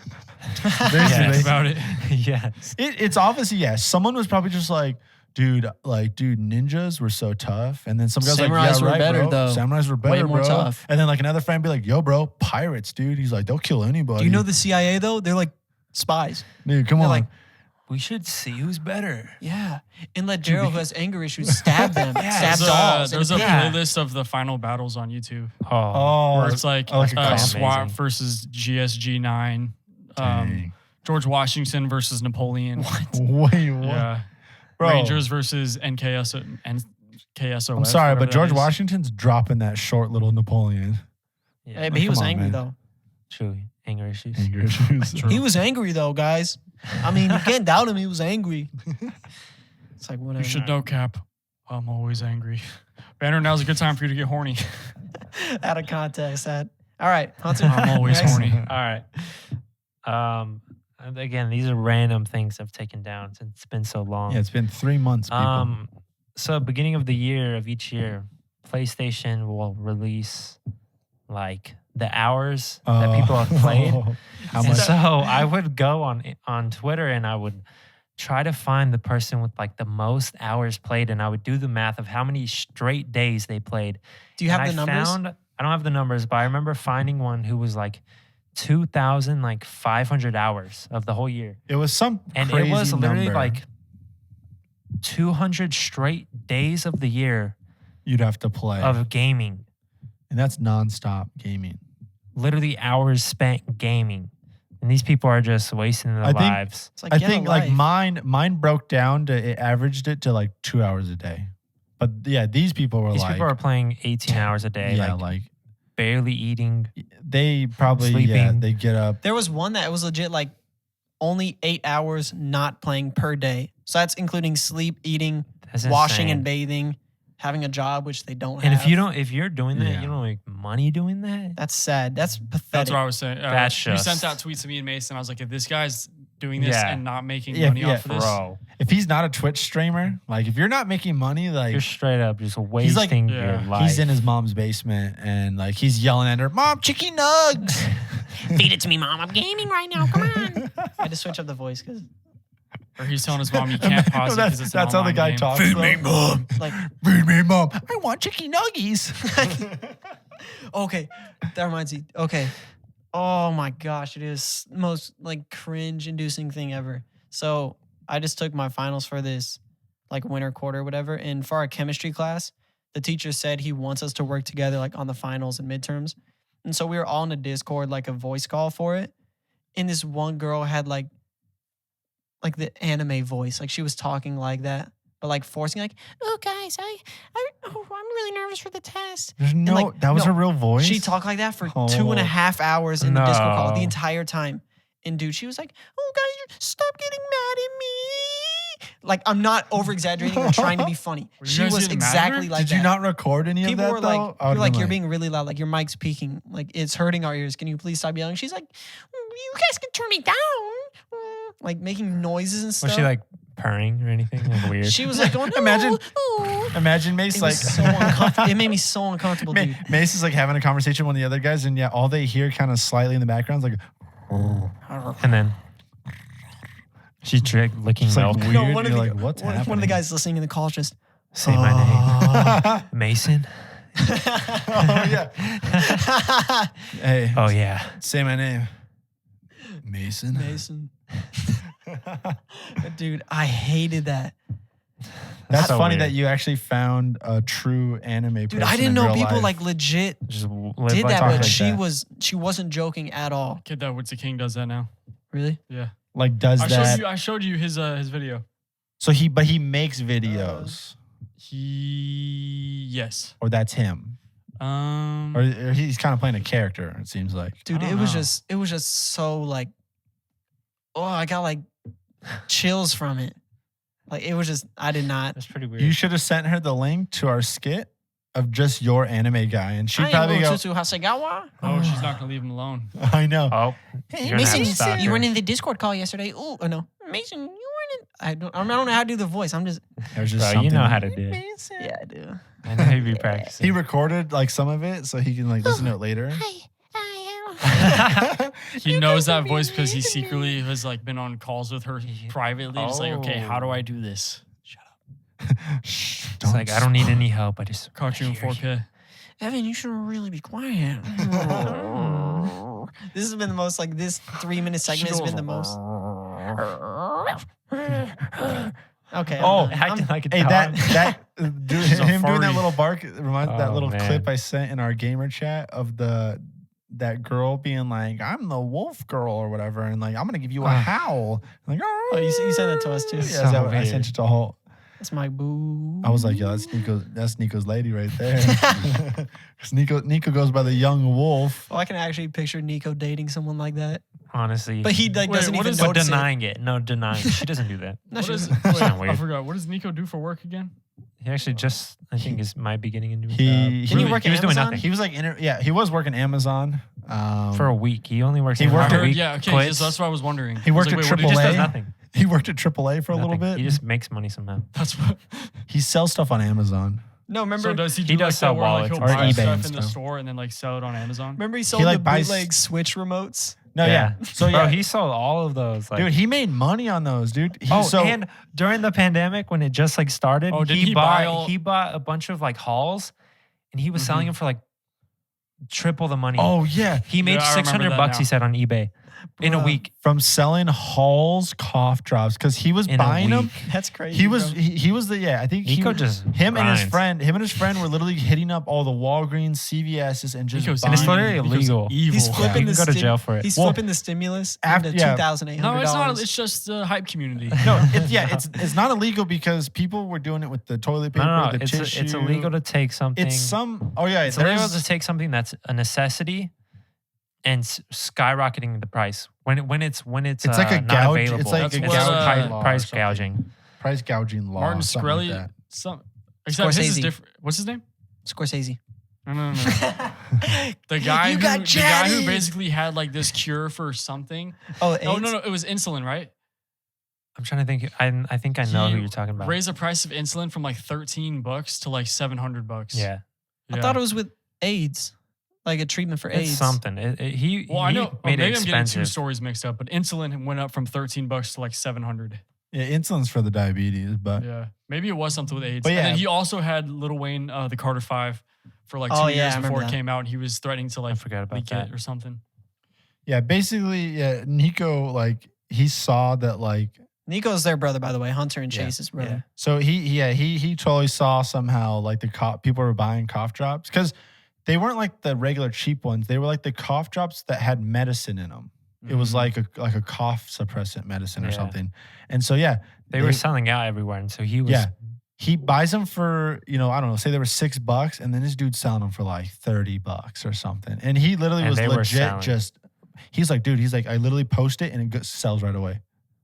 Basically, Yes. About it. yes. it's obviously someone was probably just like, dude, ninjas were so tough, and then some guys like, Samurais yeah, were right, better, bro. though. Samurais were better, more bro. tough. And then like another friend be like, yo, bro, pirates, dude. He's like, they'll kill anybody. Do you know the CIA though? They're like spies. dude? Come They're on, like, We should see who's better. yeah. And let Gerald, who has anger issues, stab them. Stab There's dolls. there's a and pig. playlist of the final battles on YouTube Oh, where it's like, I like a comment. SWAT Amazing. versus GSG-9, Dang. George Washington versus Napoleon. Wait, what? Yeah. Bro. Rangers versus NKSO. I'm sorry, but George Washington's dropping that short little Napoleon. yeah, Hey, but he was Come on, angry man. though. true. Anger issues. Anger issues. True. He was angry though, guys. I mean, you can't doubt him. He was angry. It's like whatever. You should know, Cap. I'm always angry. Banner, now's a good time for you to get horny. Out of context. That. All right, Hunter. I'm always Next. horny. All right. And again, these are random things I've taken down since it's been so long. Yeah, it's been 3 months, people. So beginning of the year of each year, PlayStation will release like the hours that people have played. How And much? so I would go on Twitter and I would try to find the person with like the most hours played, and I would do the math of how many straight days they played. Do you have And the numbers? I don't have the numbers, but I remember finding one who was like 2,500 hours of the whole year, It was some and crazy it was literally number. like 200 straight days of the year you'd have to play, of gaming. and that's nonstop gaming. Literally hours spent gaming, and these people are just wasting their I think- lives. It's like, I get a think like life. mine broke down to it averaged it to like 2 hours a day. But yeah, these people were These like, people are playing 18 hours a day. yeah, like, like barely eating. They probably Sleeping. they get up. There was one that was legit like only 8 hours not playing per day. So that's including sleep, eating, That's washing insane. and bathing, having a job which they don't And have. if you're doing that, Yeah. you don't make money doing that. That's sad. That's pathetic. That's what I was saying. That's you sent just- out tweets to me and Mason. I was like, if this guy's doing this Yeah. and not making Yeah, money yeah, off of this, Bro, If he's not a Twitch streamer, like if you're not making money, like you're straight up just like- wasting your Yeah. life. he's in his mom's basement and like he's yelling at her, "Mom, chicken nugs." Feed it to me, mom. I'm gaming right now. Come on. I had to switch up the voice because or he's telling his mom you can't pause it because it's an That's how the online guy game. talks. Feed though. me, Mom. Like, Feed me, mom. I want chicken nuggies. okay, that reminds me. Okay, oh my gosh, it is most like cringe-inducing thing ever. So I just took my finals for this like winter quarter, whatever, and for our chemistry class, the teacher said he wants us to work together like on the finals and midterms, and so we were all in a Discord, like a voice call for it, and this one girl had like the anime voice, like she was talking like that. But like forcing, like, oh guys, I'm really nervous for the test. There's no, like, that was no, her real voice. She talked like that for Oh. 2.5 hours in the Discord call, the No. entire time. And dude, she was like, oh guys, stop getting mad at me. Like, I'm not over exaggerating or trying to be funny. Were you She guys was getting mad at her? exactly like Did you that. not record any People of that were though? like, I would've you're like, been you're being really loud. Like your mic's peaking. Like it's hurting our ears. Can you please stop yelling? She's like, you guys can turn me down. Like making noises and stuff. Was she like purring or anything? Like weird. She was like going, Imagine- "Ooh." Imagine Mace It like was so uncomfortable. It made me so uncomfortable, dude. Mace is like having a conversation with one of the other guys, and yeah, all they hear kind of slightly in the background is like, and then she's licking it's like milk. weird. No, one of You're the- like, what's one happening? of the guys listening in the call just, Say my name, Mason. Oh yeah. Hey, Oh yeah. say my name. Mason. Mason. Dude, I hated that. That's so funny weird. that you actually found a true anime person. Dude, I didn't in know real people life. like legit Just live did like that, talk but like she that. she wasn't joking at all. Kid that Woodsy King does that now. Really? Yeah. like does that. I showed you his video. So he makes videos, Yes. or that's him, or he's kind of playing a character. It seems like. Dude, I it don't was know. just so like, oh, I got like chills from it. Like it was just, I did not. That's pretty weird. You should have sent her the link to our skit of just your anime guy, and she'd I am probably go, Tsutsu Hasegawa. Oh, she's not gonna leave him alone. "I know." oh, Hey, you're gonna have to Mason, stop you her. weren't in the Discord call yesterday. Ooh, oh no, Mason, you weren't in. I don't know how to do the voice. I'm just. There's just Bro, you know something- how to do it. Yeah, I do. I know you be practicing. He recorded like some of it so he can like listen to it later. He knows that voice because he secretly has like been on calls with her privately. Just like, okay, how do I do this? Shh, It's like I don't need any help. I just Caught you in hear 4K. Evan, you should really be quiet. This has been the most like this 3-minute segment has been the most. Okay. Oh, acting like a Hey, dog. that dude, She's a him doing that furry. little bark reminds that Oh, little man. clip I sent in our gamer chat of that girl being like, "I'm the wolf girl" or whatever, and like, "I'm gonna give you a Ah. howl." Like, Oh, you sent that to us too. Yeah, So I weird. sent it to Holt. That's my boo. I was like, "Yo, that's Nico's lady right there." 'Cause Nico goes by the young wolf. Oh, I can actually picture Nico dating someone like that, honestly. but he like Wait, doesn't what even is- but notice it. denying it. No, denying it. She doesn't do that. No, What she is, doesn't. wait, not I weird. forgot. What does Nico do for work again? He actually just, I think, might be getting into his He Didn't he he, work he at was doing Amazon? nothing. he was like, he was working Amazon for a week. He only works. He worked for at- a week. Yeah, okay. quits. So that's what I was wondering. He worked I was at like, wait, what did He just AAA. does nothing. he worked at AAA for a little Nothing. bit. He just makes money somehow. That's what. He sells stuff on Amazon. No, remember? So does he do He does like sell that where like wallets he'll and buy stuff. Or eBay stuff and in the stuff. store and then like sell it on Amazon? Remember he sold like the buys- bootleg Switch remotes. No, yeah. So yeah, Bro, he sold all of those. Like, dude, he made money on those, dude. and during the pandemic when it just like started, Oh, did he buy all- he bought a bunch of like hauls, and he was selling them for like triple the money. oh yeah, he made Yeah, I remember 600 that bucks. now. He said on eBay. in a Bruh. week. from selling Hall's cough drops because he was In a buying them. week. That's crazy. He was bro. he was the I think Nico he, just him and his grinds. friend were literally hitting up all the Walgreens, CVS's, and just Nico's buying. And it's literally Nico's illegal. evil. He's Yeah. flipping You the can go to jail for it. He's Well, flipping the stimulus after- into yeah. $2,800. No, it's not. It's just the hype community. No, it's not illegal because people were doing it with the toilet paper, No, the it's tissue. illegal to take something. It's some. Oh yeah, It's illegal there's to take something that's a necessity and skyrocketing the price when it's It's like a not gouge- available. it's like That's a what, gouging law or price something. gouging. price gouging law. Martin something like Shkreli. that. Except his is Scorsese. different. What's his name? Scorsese. No. The guy, You who, got the guy who chatty. basically had like this cure for something. Oh, Oh AIDS? no, it was insulin, right? I'm trying to think. I think I know who He you're talking about. Raised the price of insulin from like $13 to like $700. Yeah, I thought it was with AIDS, like a treatment for it's AIDS. something. He Well, I know. made Maybe it I'm getting two expensive. stories mixed up, but insulin went up from $13 to like $700. Yeah, insulin's for the diabetes, but Yeah, maybe it was something with AIDS. But And then yeah. he also had Lil Wayne, the Carter 5, for like 2 Oh, yeah, years I remember before it that. came out, and he was threatening to I like forgot about leak that. it or something. yeah, basically, yeah, Nico like he saw that like Nico's their brother, by the way. Hunter and Yeah, Chase's brother. so he totally saw somehow like the people were buying cough drops because they weren't like the regular cheap ones. They were like the cough drops that had medicine in them. It was Mhm. like a cough suppressant medicine or Yeah. something. And so yeah, They were selling out everywhere, and so he was. Yeah. he buys them for, I don't know, say they were $6, and then this dude's selling them for like $30 or something. And he literally And was they were legit selling. he's like, dude, I literally post it and it sells right away.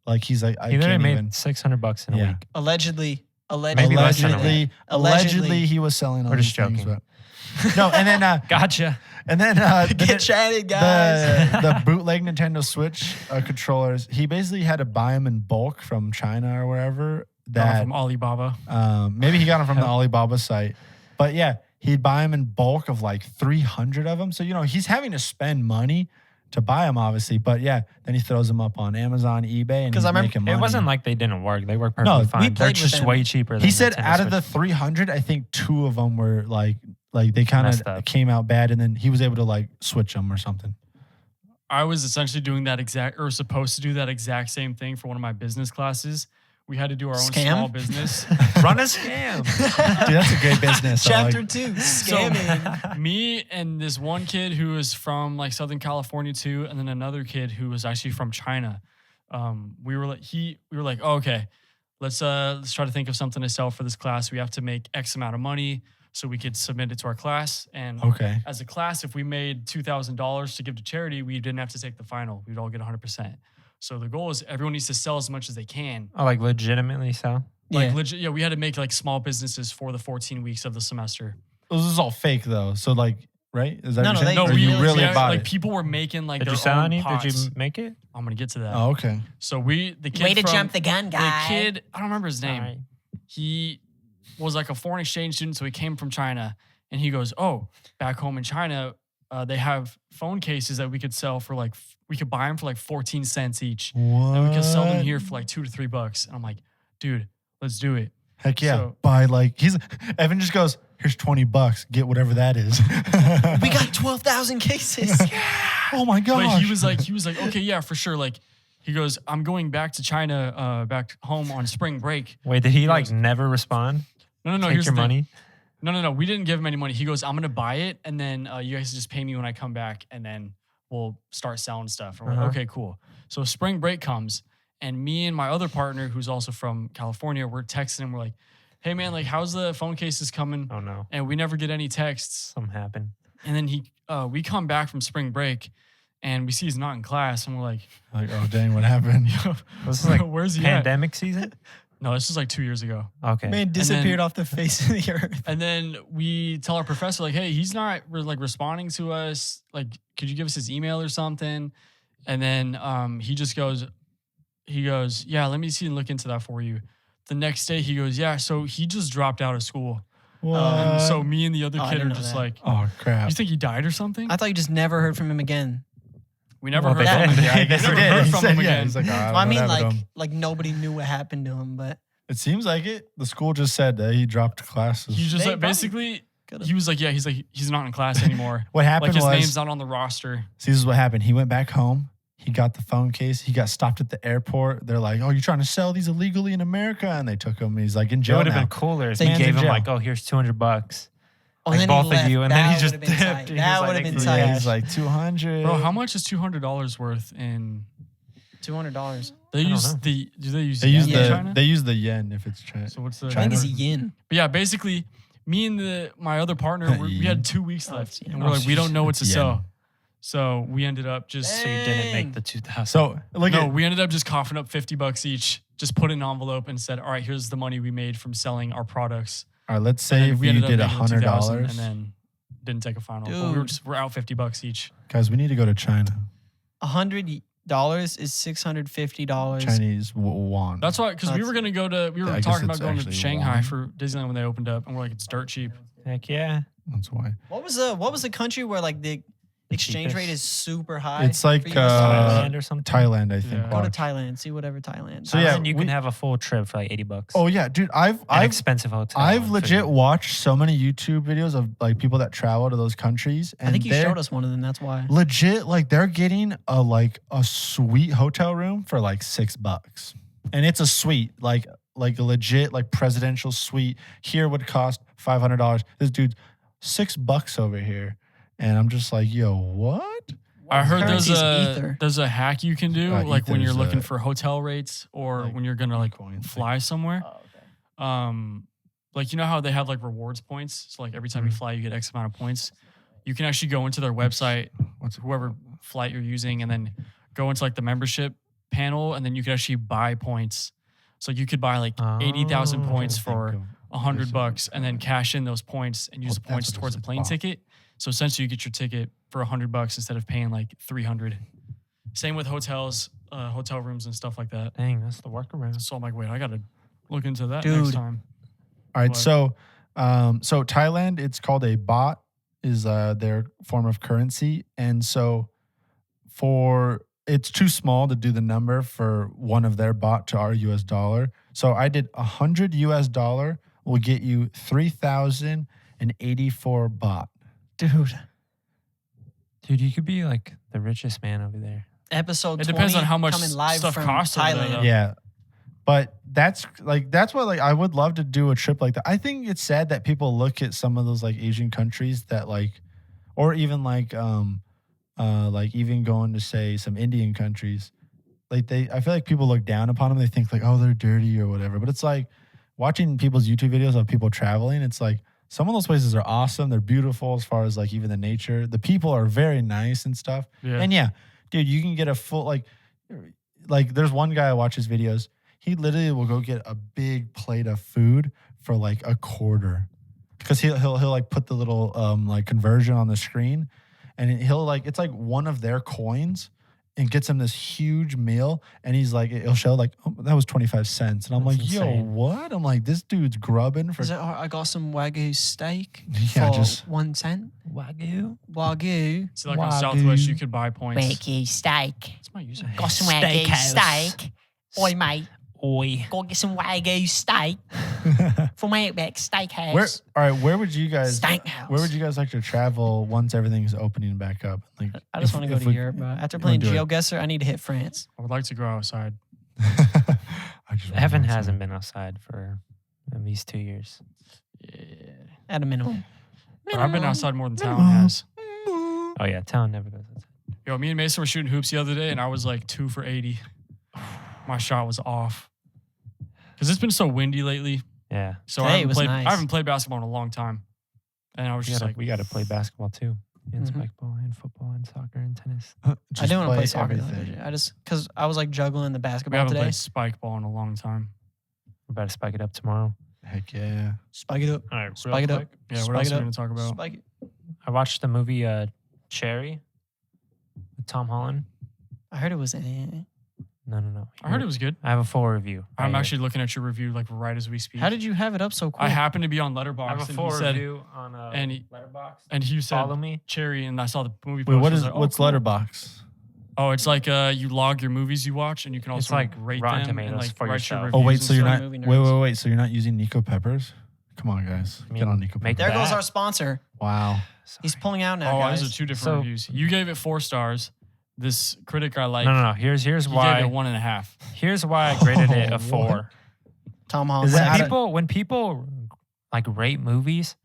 Like he's like, I He literally can't made even. $600 in a Yeah. week. Allegedly. Maybe less than a week. Allegedly, he was selling all We're these just things, joking. but- no, and then Gotcha. Get chatted, guys. the bootleg Nintendo Switch controllers. He basically had to buy them in bulk from China or wherever. Got it That from Alibaba. maybe he got them from the Alibaba site, but yeah, he'd buy them in bulk of like 300 of them. So he's having to spend money to buy them, obviously. But yeah, then he throws them up on Amazon, eBay, and 'Cause he's I remember- making money. It wasn't like they didn't work. They work No, perfectly we fine. They're played with just them. way cheaper. He than said Nintendo out of the Switch. 300, I think 2 of them were like they kind Messed of up. came out bad, and then he was able to like switch them or something. I was essentially doing that supposed to do that exact same thing for one of my business classes. We had to do our own Scam? small business. Run a scam. Dude, that's a great business. I like- Chapter 2, scamming. Me and this one kid who was from like Southern California too, and then another kid who was actually from China. We were like, oh, okay, let's try to think of something to sell for this class. We have to make X amount of money so we could submit it to our class. And Okay. as a class, if we made $2,000 to give to charity, we didn't have to take the final. We'd all get 100%. So the goal is everyone needs to sell as much as they can. Oh, like legitimately so? Like Yeah. legit, yeah, we had to make like small businesses for the 14 weeks of the semester. This is all fake though. So like, right? Is that No, what no, you're saying? they Or you really yeah, bought like it? people were making like Did their you sell own any? pots. Did you make it? I'm gonna get to that. Oh, okay. So the kid Way to from- jump the gun, guy. The kid, I don't remember his name. Sorry. He was like a foreign exchange student, so he came from China. And he goes, "Oh, back home in China, they have phone cases that we could sell for like we could buy them for like 14 cents each, What? and we could sell them here for like $2 to $3." And I'm like, "Dude, let's do it." Heck yeah. So- Buy like Evan just goes, here's $20. Get whatever that is. We got 12,000 cases. Oh my gosh. But he was like, "Okay, yeah, for sure." Like, he goes, "I'm going back to China, back home on spring break." Wait, did he like goes- never respond? No, Take here's your the thing. money? No. We didn't give him any money. He goes, "I'm gonna buy it, and then you guys just pay me when I come back, and then we'll start selling stuff." And we're like, Uh-huh. "Okay, cool." So spring break comes, and me and my other partner, who's also from California, we're texting him. We're like, "Hey man, like, how's the phone cases coming?" Oh no. And we never get any texts. Something happened. And then we come back from spring break, and we see he's not in class, and we're like, like, oh dang, what happened? Was this like "Where's he at?" pandemic season? No, this was like 2 years ago. Okay. Man disappeared off the face of the earth. And then we tell our professor, like, "Hey, he's not like responding to us. Like, could you give us his email or something?" And then he goes, "Yeah, let me see and look into that for you." The next day, he goes, "Yeah, so he just dropped out of school." What? And so me and the other Oh, I kid are didn't know just that. like, oh crap. "You think he died or something?" I thought you just never heard from him again. We never Well, heard they from did. him. Yeah, I guess never he did. heard He from said, him yeah, again. he's like, "Oh, I don't Well, I know mean, what happened to him." like nobody knew what happened to him, but It seems like it. The school just said that he dropped classes. He just They like, probably basically, could've. he was like, he's not in class anymore. What happened Like his was, name's not on the roster. see, this is what happened. He went back home He got the phone case. He got stopped at the airport. They're like, "Oh, you're trying to sell these illegally in America?" And they took him. He's like in It jail would have now. been cooler if They he man's gave in him jail. like, oh, here's $200. Oh, Like both of left. you, and then he That just would've been dipped. tight. He That was would have like, been "Thank tight. you." He's like 200. Bro, how much is $200 worth in? $200. They I don't use know. the. Do they use? They use yen in the China? they use the yen if it's China. So what's the? I China. think it's a yin. But yeah, basically, me and my other partner, we Yen. had 2 weeks Oh, left, it's yen. and we're like, we don't know what to It's yen. sell. So we ended up just. So you didn't Dang. make the 2,000. So look No, at we ended up just coughing up $50 each. Just put in an envelope and said, "All right, here's the money we made from selling our products." all right. Let's And say then if we you ended up did making the 2,000 $100, and then didn't take a final. But Dude. we're out $50 each. guys. We need to go to China. $100 is $650. Chinese won. That's why, because we That's- were gonna go to. We I were guess talking it's about going to actually Shanghai yuan. for Disneyland when they opened up, and we're like, it's dirt cheap. Heck yeah. That's why. What was the country where like the exchange rate cheapest. is super high? It's like, for US dollars? Thailand or something. Thailand, I think. Yeah. Go to watch. Thailand, see whatever Thailand. So, yeah, Thailand, you we- can have a full trip for like $80. Oh yeah, dude. An expensive hotel. I've and legit food. watched so many YouTube videos of like people that travel to those countries, and I think you they're showed us one of them. That's why. legit like they're getting a sweet hotel room for like $6, and it's a suite like a legit like presidential suite. Here would cost $500. This dude's $6 over here, and I'm just like, yo, what? I heard Currency is Ether. there's a hack you can do, like when Ether's you're looking a- for hotel rates or like when you're gonna like Bitcoin. fly somewhere. Oh, okay. Like you know how they have like rewards points. So like every time you Mhm. fly, you get X amount of points. You can actually go into their website, What's it? whoever flight you're using, and then go into like the membership panel, and then you can actually buy points. So you could buy like 80,000 Oh. points Think for of- $100 and then cash in those points and use Oh, the that's points what this towards a is. plane Wow. ticket. So essentially, you get your ticket for $100 instead of paying like 300. Same with hotels, hotel rooms and stuff like that. Dang, that's the workaround. So I'm like, wait, I gotta look into that Dude. next time. All right, What? so Thailand, it's called a baht, is their form of currency, and so it's too small to do the number for one of their baht to our US dollar. So I did $100 US will get you 3,084 baht. Dude, Dude, you could be like the richest man over there. episode It 20 depends on how much coming live stuff from costs over there, Thailand. though. Yeah. But that's why like I would love to do a trip like that. I think it's sad that people look at some of those like Asian countries that like, or even like even going to say some Indian countries, like I feel like people look down upon them. They think like, oh, they're dirty or whatever. But it's like watching people's YouTube videos of people traveling. It's like some of those places are awesome. They're beautiful as far as like even the nature. The people are very nice and stuff. Yeah. And yeah, dude, you can get a full like there's one guy I watch his videos. He literally will go get a big plate of food for like a quarter, because he'll like put the little like conversion on the screen, and he'll like it's like one of their coins, and gets him this huge meal, and he's like it'll show like, oh, that was 25 cents, and I'm That's like, yo, insane. what? I'm like, this dude's grubbing for Is it, "Oh, I got some Wagyu steak Yeah, for just- 1 cent. Wagyu? Wagyu. So like on Wagyu. Southwest, you could buy points. Wagyu steak. What's my user? Got some Wagyu Steakhouse. steak. Oi, mate. Oi. Go get some Wagyu steak from Outback Steakhouse. where would you guys Steakhouse. where would you guys like to travel once everything's opening back up? Like, I just if- want to go if to we- Europe, bro. After you wanna playing do it. GeoGuessr, I need to hit France. I would like to go outside. I just wanna Evan go hasn't outside. been outside for at least 2 years. Yeah. At a minimum. But I've been outside more than Talon has. Oh yeah, Talon never goes outside. Yo, me and Mason were shooting hoops the other day, and I was like 2 for 80. My shot was off. Because it's been so windy lately. Yeah, So Today was nice. I haven't played basketball in a long time. And I was just like, we got to play basketball too, and Mhm. spikeball, and football, and soccer, and tennis. I Just do want to play soccer. everything. I just because I was like juggling the we basketball haven't today. played spike ball in a long time. We're about to spike it up tomorrow. Heck yeah. Spike it up. All right, Spike it up. Yeah, what Spike else it are we up. going to talk about? Spike it. I watched the movie Cherry with Tom Holland. I heard it was. No. I heard it was good. I have a full review. I'm right here. actually looking at your review like right as we speak. How did you have it up so quick? I happened to be on I have Letterboxd, a and full he said, review on and he- Letterboxd. and he said Follow me. Cherry, and I saw the movie. Wait, poster, what I was is like, oh, what's cool. Letterbox? Oh, it's like you log your movies you watch, and you can It's also like rate Rotten them and Tomatoes like for write yourself. your Oh reviews wait, and so you're stuff. not movie wait, nerds. wait, so you're not using Nico Peppers? Come on, guys. I Get on mean, Nico make Peppers. there goes that. our sponsor. Wow. He's pulling out now, Oh, guys. those are 2 different So- reviews. You gave it 4 stars, this critic I like, no. Here's he gave it why. 1.5. Here's why I graded it a What? 4. Tom Holland. Is that- When people like rate movies,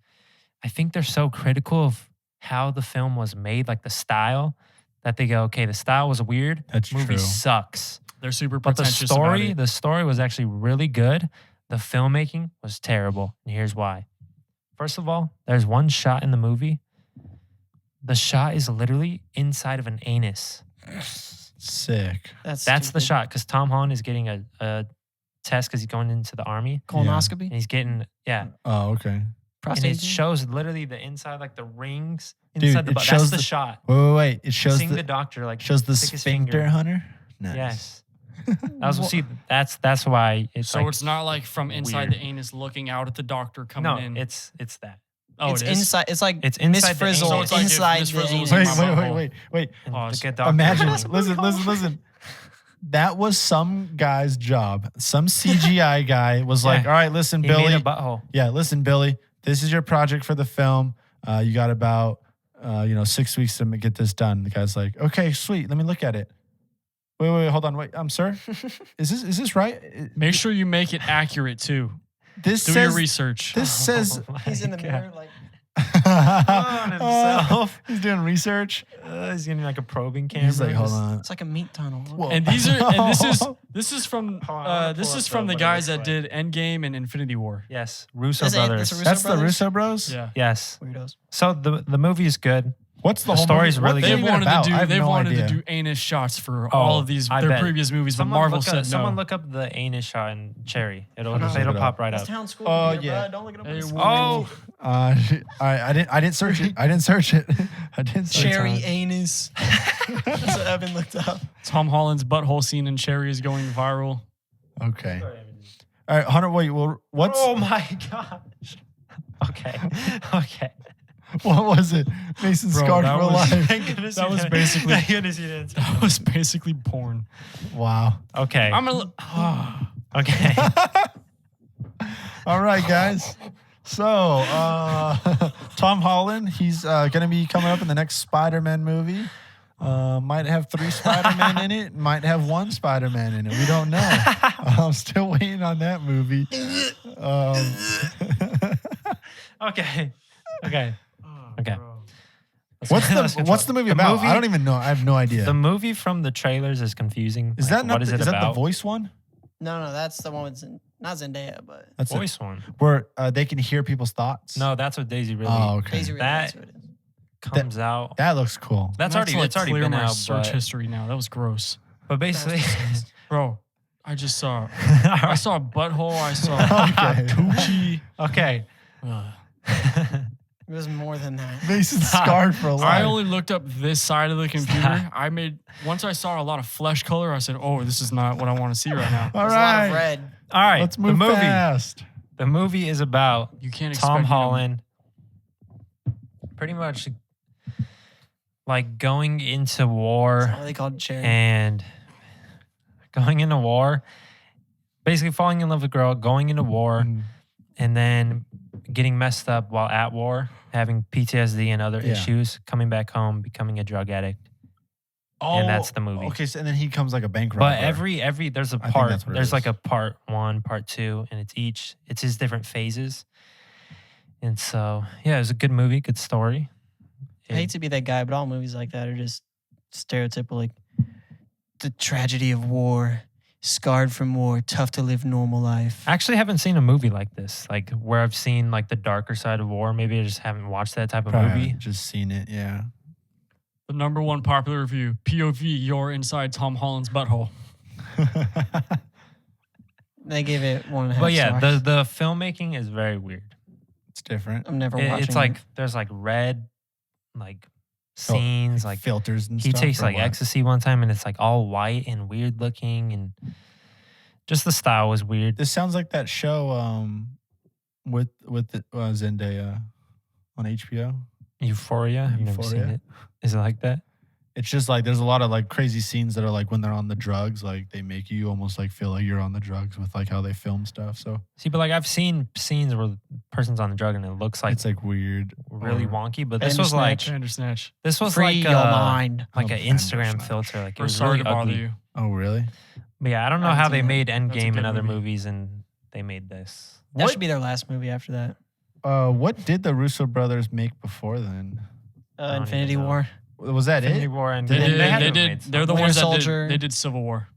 I think they're so critical of how the film was made, like the style, that they go, okay, the style was weird. That's Movie true. sucks. They're super But pretentious about it. the story was actually really good. The filmmaking was terrible. And here's why. First of all, there's one shot in the movie. The shot is literally inside of an anus. Sick. That's That's the stupid. shot because Tom Holland is getting a test because he's going into the army. Colonoscopy. And he's getting, Oh, okay. and Prostate. it shows literally the inside, like the rings Dude, inside the it butt. shows That's the the- shot. Wait. It shows Seeing the the doctor, like shows the stick his sphincter, finger. Hunter. Nice. Yes. That's why it's So like, it's not like from inside weird. the anus looking out at the doctor coming no, in. it's that. Oh, it's it is? inside. It's like It's Miss inside the Frizzle anus. So it's like if inside Miss the Frizzle was anus. in my mouth. Wait. And Pause. the doctor Imagine, going, listen. That was some guy's job. Some CGI guy was like, Yeah. all right, listen, He made Billy. a butthole. Yeah, listen, Billy. This is your project for the film. You got about 6 weeks to get this done. The guy's like, okay, sweet. Let me look at it. Wait, hold on. Wait, sir. Is this right? Make sure you make it accurate too. This Do says your research. this says Oh my He's in the God. mirror like. on himself. He's doing research. He's getting like a probing camera. He's like, hold just- on. It's like a meat tunnel. Whoa. And this is from Hold on, I'm gonna this pull is up from the the what it guys looks that like. did Endgame and Infinity War. Yes, Russo Is it- brothers. it's a Russo That's the brothers? Russo Bros. Yeah. Yes. Weirdos. So the movie is good. What's the The whole story's movie? What's really it good. They even wanted about? to I do have they no wanted idea. to do anus shots for Oh, all of these I their bet. previous movies, but Marvel said no. Someone look up the anus shot in Cherry. It'll No. it'll Look it pop up. right That's up. town school. Oh, here, yeah. bro. Don't look it up. on Hey, the whoa. screen. I didn't search it. I didn't search it. I didn't search Cherry it. anus. That's what Evan looked up. Tom Holland's butthole scene in Cherry is going viral. Okay. All right, Hunter. Wait. Well, what's Oh my gosh. Okay. what was it? Mason Bro, scarred that for was- life. Thank goodness That you was didn't- basically- Thank goodness you didn't. That was basically porn. Wow. Okay. I'm gonna. Okay. All right, guys. So, Tom Holland, he's going to be coming up in the next Spider-Man movie. Might have 3 Spider-Man in it. Might have 1 Spider-Man in it. We don't know. I'm still waiting on that movie. Okay. Okay. Okay. What's the movie about? I don't even know. I have no idea. The movie from the trailers is confusing. Is Like, that not what is the, it is that about? the voice one? No, that's the one with not Zendaya, but That's it. Voice one. Where they can hear people's thoughts. No, that's what Daisy really Oh, okay. Daisy Ridley. That- That's what it is. comes out. That looks cool. That's already like it's already clear been my out. search But, history now. That was gross, but basically, bro. I just saw. I saw a butthole. I saw Okay. coochie. okay. Ugh. It was more than that. Mason scarred for life. I only looked up this side of the computer. Stop. Once I saw a lot of flesh color, I said, "Oh, this is not what I want to see right now." All There's a lot of right. red. All right. Let's move the movie. fast. The movie is about You can't expect Tom me to- Holland pretty much like going into war That's why they called it Cherry. and going into war, basically falling in love with a girl, going into war, Mm. and then getting messed up while at war, having PTSD and other Yeah. issues, coming back home, becoming a drug addict. And that's the movie. Okay, so and then he comes like a bank robber. But every there's a I think part, that's what it there's is. like a part 1, part 2, and it's his different phases. And so yeah, it was a good movie, good story. I hate to be that guy, but all movies like that are just stereotypical, like the tragedy of war, scarred from war, tough to live normal life. I actually haven't seen a movie like this, like where I've seen like the darker side of war. Maybe I just haven't watched that type of Probably movie. haven't just seen it. Yeah. The number 1 popular review: POV, you're inside Tom Holland's butthole. They gave it 1.5 But yeah, stars. the filmmaking is very weird. It's different. I'm never watching It's like there's like red, like scenes, like filters and he stuff. takes or like what? ecstasy one time and it's like all white and weird looking and just the style was weird. This sounds like that show with the, Zendaya on HBO. Euphoria. I've never seen Euphoria. it. Is it like that? It's just like there's a lot of like crazy scenes that are like when they're on the drugs, like they make you almost like feel like you're on the drugs with like how they film stuff. So See, but like I've seen scenes where the person's on the drug and it looks like it's like weird, really or- wonky. But this was like Bandersnatch. this was Free like your mind. like Oh, an Instagram Bandersnatch. filter. Like it We're was sorry really to bother ugly. you. Oh, really? But yeah, I don't know I how haven't they seen made That's a Endgame good and other movie. movies and they made this. That What should be their last movie after that. what did the Russo brothers make before then? don't even Infinity know. War. Was that Infinity it? War and They did- had They to did. have made They're the Winter ones that Soldier. they did Civil War.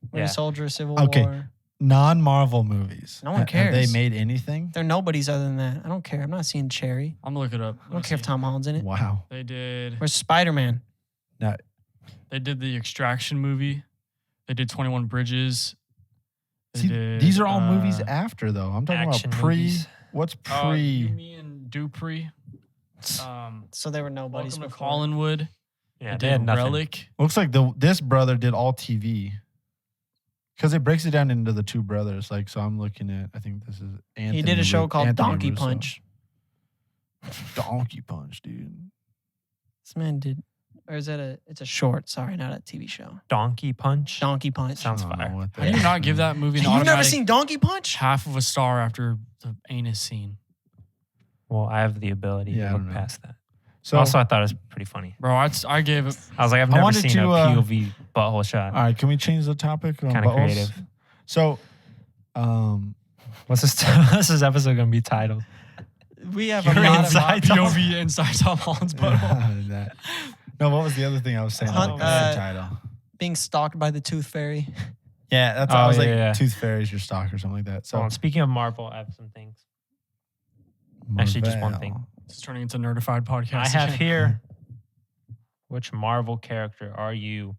Winter Yeah. Soldier, Civil Okay. War. Non-Marvel movies. No one Have cares. they made anything? They're nobodies other than that. I don't care. I'm not seeing Cherry. I'm gonna look it up. I don't care if Tom Holland's in it. Wow. They did. Where's Spider-Man? They did the Extraction movie. They did 21 Bridges. They See, did, these are all movies after though. I'm talking about action pre. movies. What's You, pre? me, and Dupree. So they were nobodies Welcome to before. Collinwood. Yeah, they they had did nothing. Relic. Looks like this brother did all TV. Because it breaks it down into the two brothers. Like, so I'm looking at. I think this is Anthony. He did a show called Anthony Donkey Russo. Punch. Donkey Punch, dude. This man did, or is that it's a short? Sorry, not a TV show. Donkey Punch. Donkey Punch. Sounds I don't know fire. what How do you not give that movie an You've never automatic seen Donkey Punch? half of a star after the anus scene? Well, I have the ability Yeah, I to don't look know. past that. So, Also, I thought it was pretty funny. Bro, I gave it. I was like, I've I never wanted seen a to, POV butthole shot. all right, can we change the topic? on Kinda buttholes? creative. So, What's this? What's this episode gonna be titled? We have You're a lot inside of Tom- POV inside Tom Holland's butthole. that. No, what was the other thing I was saying? Hunt- Like, the title. being stalked by the Tooth Fairy. Yeah, that's Oh, I was like, yeah. Tooth Fairy's your stock or something like that. So, Hold on, speaking of Marvel, I have some things. Actually, just one thing. Marvel. It's turning into nerdified podcast. I have again. here. Which Marvel character are you?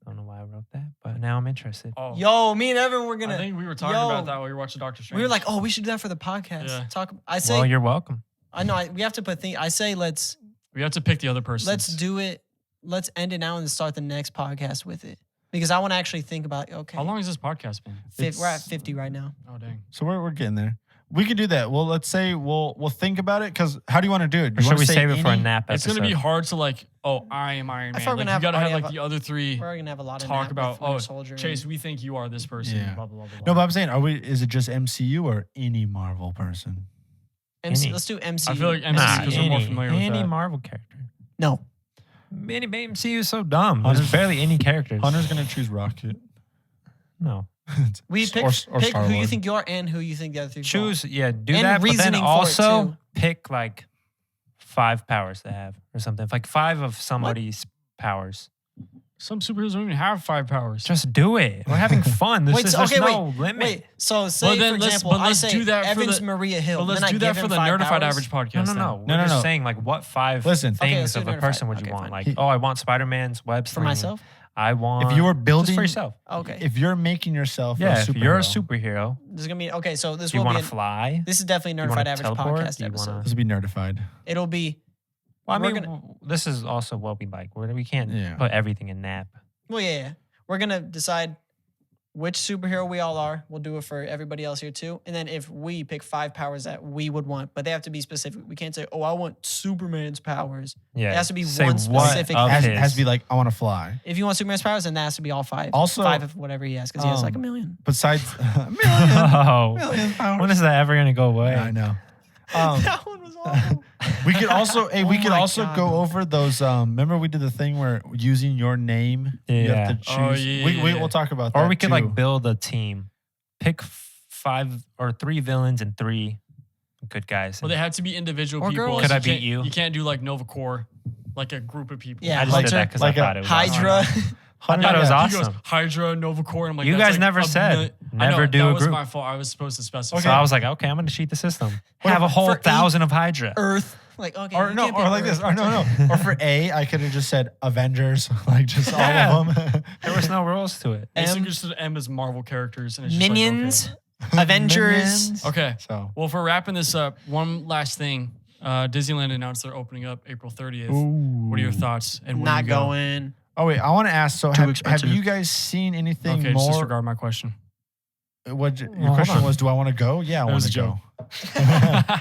I don't know why I wrote that, but now I'm interested. Oh, Yo, me and Evan were I gonna. think we were talking Yo. about that while we were watching Doctor Strange. We were like, oh, we should do that for the podcast. Yeah. Talk. I say, Well, you're welcome. I know. We have to put things. I say, we have to pick the other person. let's do it. Let's end it now and start the next podcast with it because I want to actually think about. Okay, How long has this podcast been? We're at 50 right now. Oh dang. So we're getting there. We could do that. Well, let's say we'll think about it because how do you want to do it? Do Or you should wanna we say save it for a any- nap It's episode? gonna be hard to like. Oh, I am Iron I Man. thought we're Like, gonna have- you gotta have already like have the other three We're gonna have a lot of talk nap about. with Winter Oh, Soldier. Chase, we think you are this person. Yeah. Blah blah blah. blah. No, but I'm saying, is it just MCU or any Marvel person? MC, Any. let's do MCU. I feel like Nah, MCU because we're more any, familiar with any that. Marvel character. No, Any MCU is so dumb. There's Hunter's- barely any characters. Hunter's gonna choose Rocket. No. we pick, or pick who you Star-Lord. think you are and who you think the other three. Choose, yeah, do And that, but then reasoning for it, also too. pick like 5 powers to have or something. Like 5 of somebody's powers. Some superheroes don't even have 5 powers. Just do it. We're having fun. There's, Wait, just, so- there's okay, no limit. Wait, so say Well, then for let's- example, but I let's say do that for Evans the- Maria Hill. But let's then I do that give for him the 5 Nerdified powers. Average podcast. No, no, then. no. We're No, just no. saying like what 5 Listen. Okay, things let's do of a Nerdified. person would you Okay, want? fine. Like, He- oh, I want Spider-Man's web For slinging. myself. I want If you were just building for yourself. Okay, if you're making yourself Yeah, a if superhero, you're a superhero, this is gonna be okay. So this do you will want be. to fly? This is definitely You Nerdified wanna Average teleport? podcast Do you episode. wanna- this would be nerdified. It'll be. Well, I We're mean, gonna- this is also what we like. We can't Yeah. put everything in nap. Well, yeah. We're gonna decide which superhero we all are. We'll do it for everybody else here too. And then if we pick 5 powers that we would want, but they have to be specific. We can't say, "Oh, I want Superman's powers." Yeah, It has to be say one what specific of Has, his. has to be like I want to fly. If you want Superman's powers, then that has to be all 5. Also- 5 of whatever he has, because he has like a Um, million. Besides million, Oh, million powers. when is that ever gonna go away? I know. That one was awful. We could also, hey, we Oh could my also God. go over those. Remember we did the thing where using your name, you have to choose. Oh, yeah, yeah. We'll talk about that. Or we could too. like build a team, pick 5 or 3 villains and 3 good guys. Well, they have to be individual Or people. girls. Could I can't- beat you? You can't do like Nova Corps, like a group of people. Yeah, I just Hunter, did that because like I a thought it was Hydra. awesome. I thought it was Yeah. He goes awesome. Hydra, Nova Corps. And I'm like, You that's guys like never a said million- I never know, do that a was group. my fault. I was supposed to specify. So I was like, okay, I'm gonna cheat the system. What Have a if- whole for 1,000 of Hydra. Earth. Like, okay. Or you no, can't or pick like this. Earth. Or no. Or for A, I could have just said Avengers, like just Yeah. all of them. There was no rules to it. Basically, M- just the M is Marvel characters, and it's just Minions, Avengers. Minions. Okay. So Well, for wrapping this up, one last thing. Disneyland announced they're opening up April 30th. Ooh. What are your thoughts? And when Not you go? going. Oh wait, I want to ask. So Too have expensive. you guys seen anything Okay, just more? disregard my question. What your hold question on. was? Do I want to go? Yeah, I That want was to a joke. go.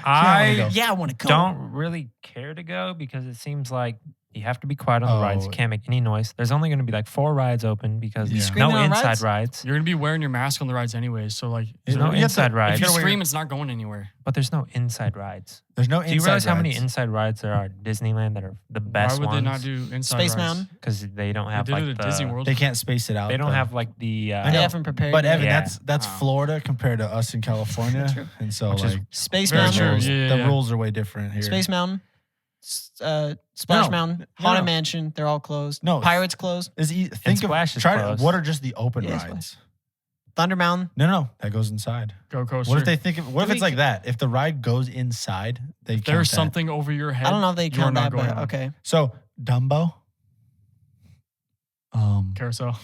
I go. Yeah, I want to go. don't really care to go because it seems like You have to be quiet on the rides. You Oh. can't make any noise. There's only going to be like 4 rides open because You there's screaming no on inside rides? rides. You're gonna be wearing your mask on the rides anyways. So like, There's You no have to- inside if rides. if you gotta wear scream, it's not going anywhere. But there's no inside rides. There's no Do you inside realize how many rides. inside rides there are at Disneyland that are the best Why would ones? they not do inside Space rides? Mountain. Because they don't They have did like it at the, Disney World. They can't space it out. They don't though. have like the I They know. haven't prepared. But yet. Evan, Yeah. that's Wow. Florida compared to us in California, True. and so Which is like Space Very Mountain, true. rules, Yeah, the yeah. rules are way different here. Space Mountain, Splash No, Mountain, no, Haunted no. Mansion. They're all closed. No. Pirates closed. Think Splash of is try to, closed. what are just the open Yeah, rides? Thunder Mountain. No, that goes inside. Go coaster. What if they think? What if Do it's we- like that? If the ride goes inside, they If count there's that. something over your head? I don't know if they you are count not that, going but on. okay. So Dumbo, Carousel.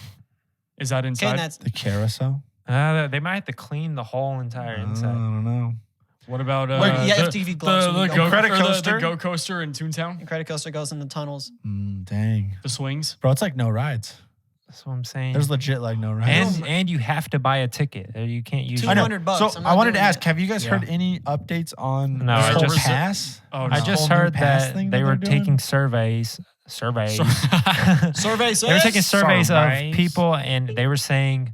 Is that Okay, inside? and that's the carousel. they might have to clean the whole entire I inside. don't know. What about Wait, yeah, the, FTV gloves. the, when the you go. go Credit or the coaster? go coaster in Toontown? The credit coaster goes in the tunnels. Dang, The swings? bro, it's like no rides. That's what I'm saying. There's legit like no rides. and you have to buy a ticket. You can't use. I know. $200. So I'm not I wanted to doing ask: it. have you guys Yeah. heard any updates on No, this I whole just- pass? Oh, I no. just whole new heard pass that thing they that were they're doing? taking surveys. Surveys. Survey They were taking surveys of Surveys. people, and they were saying,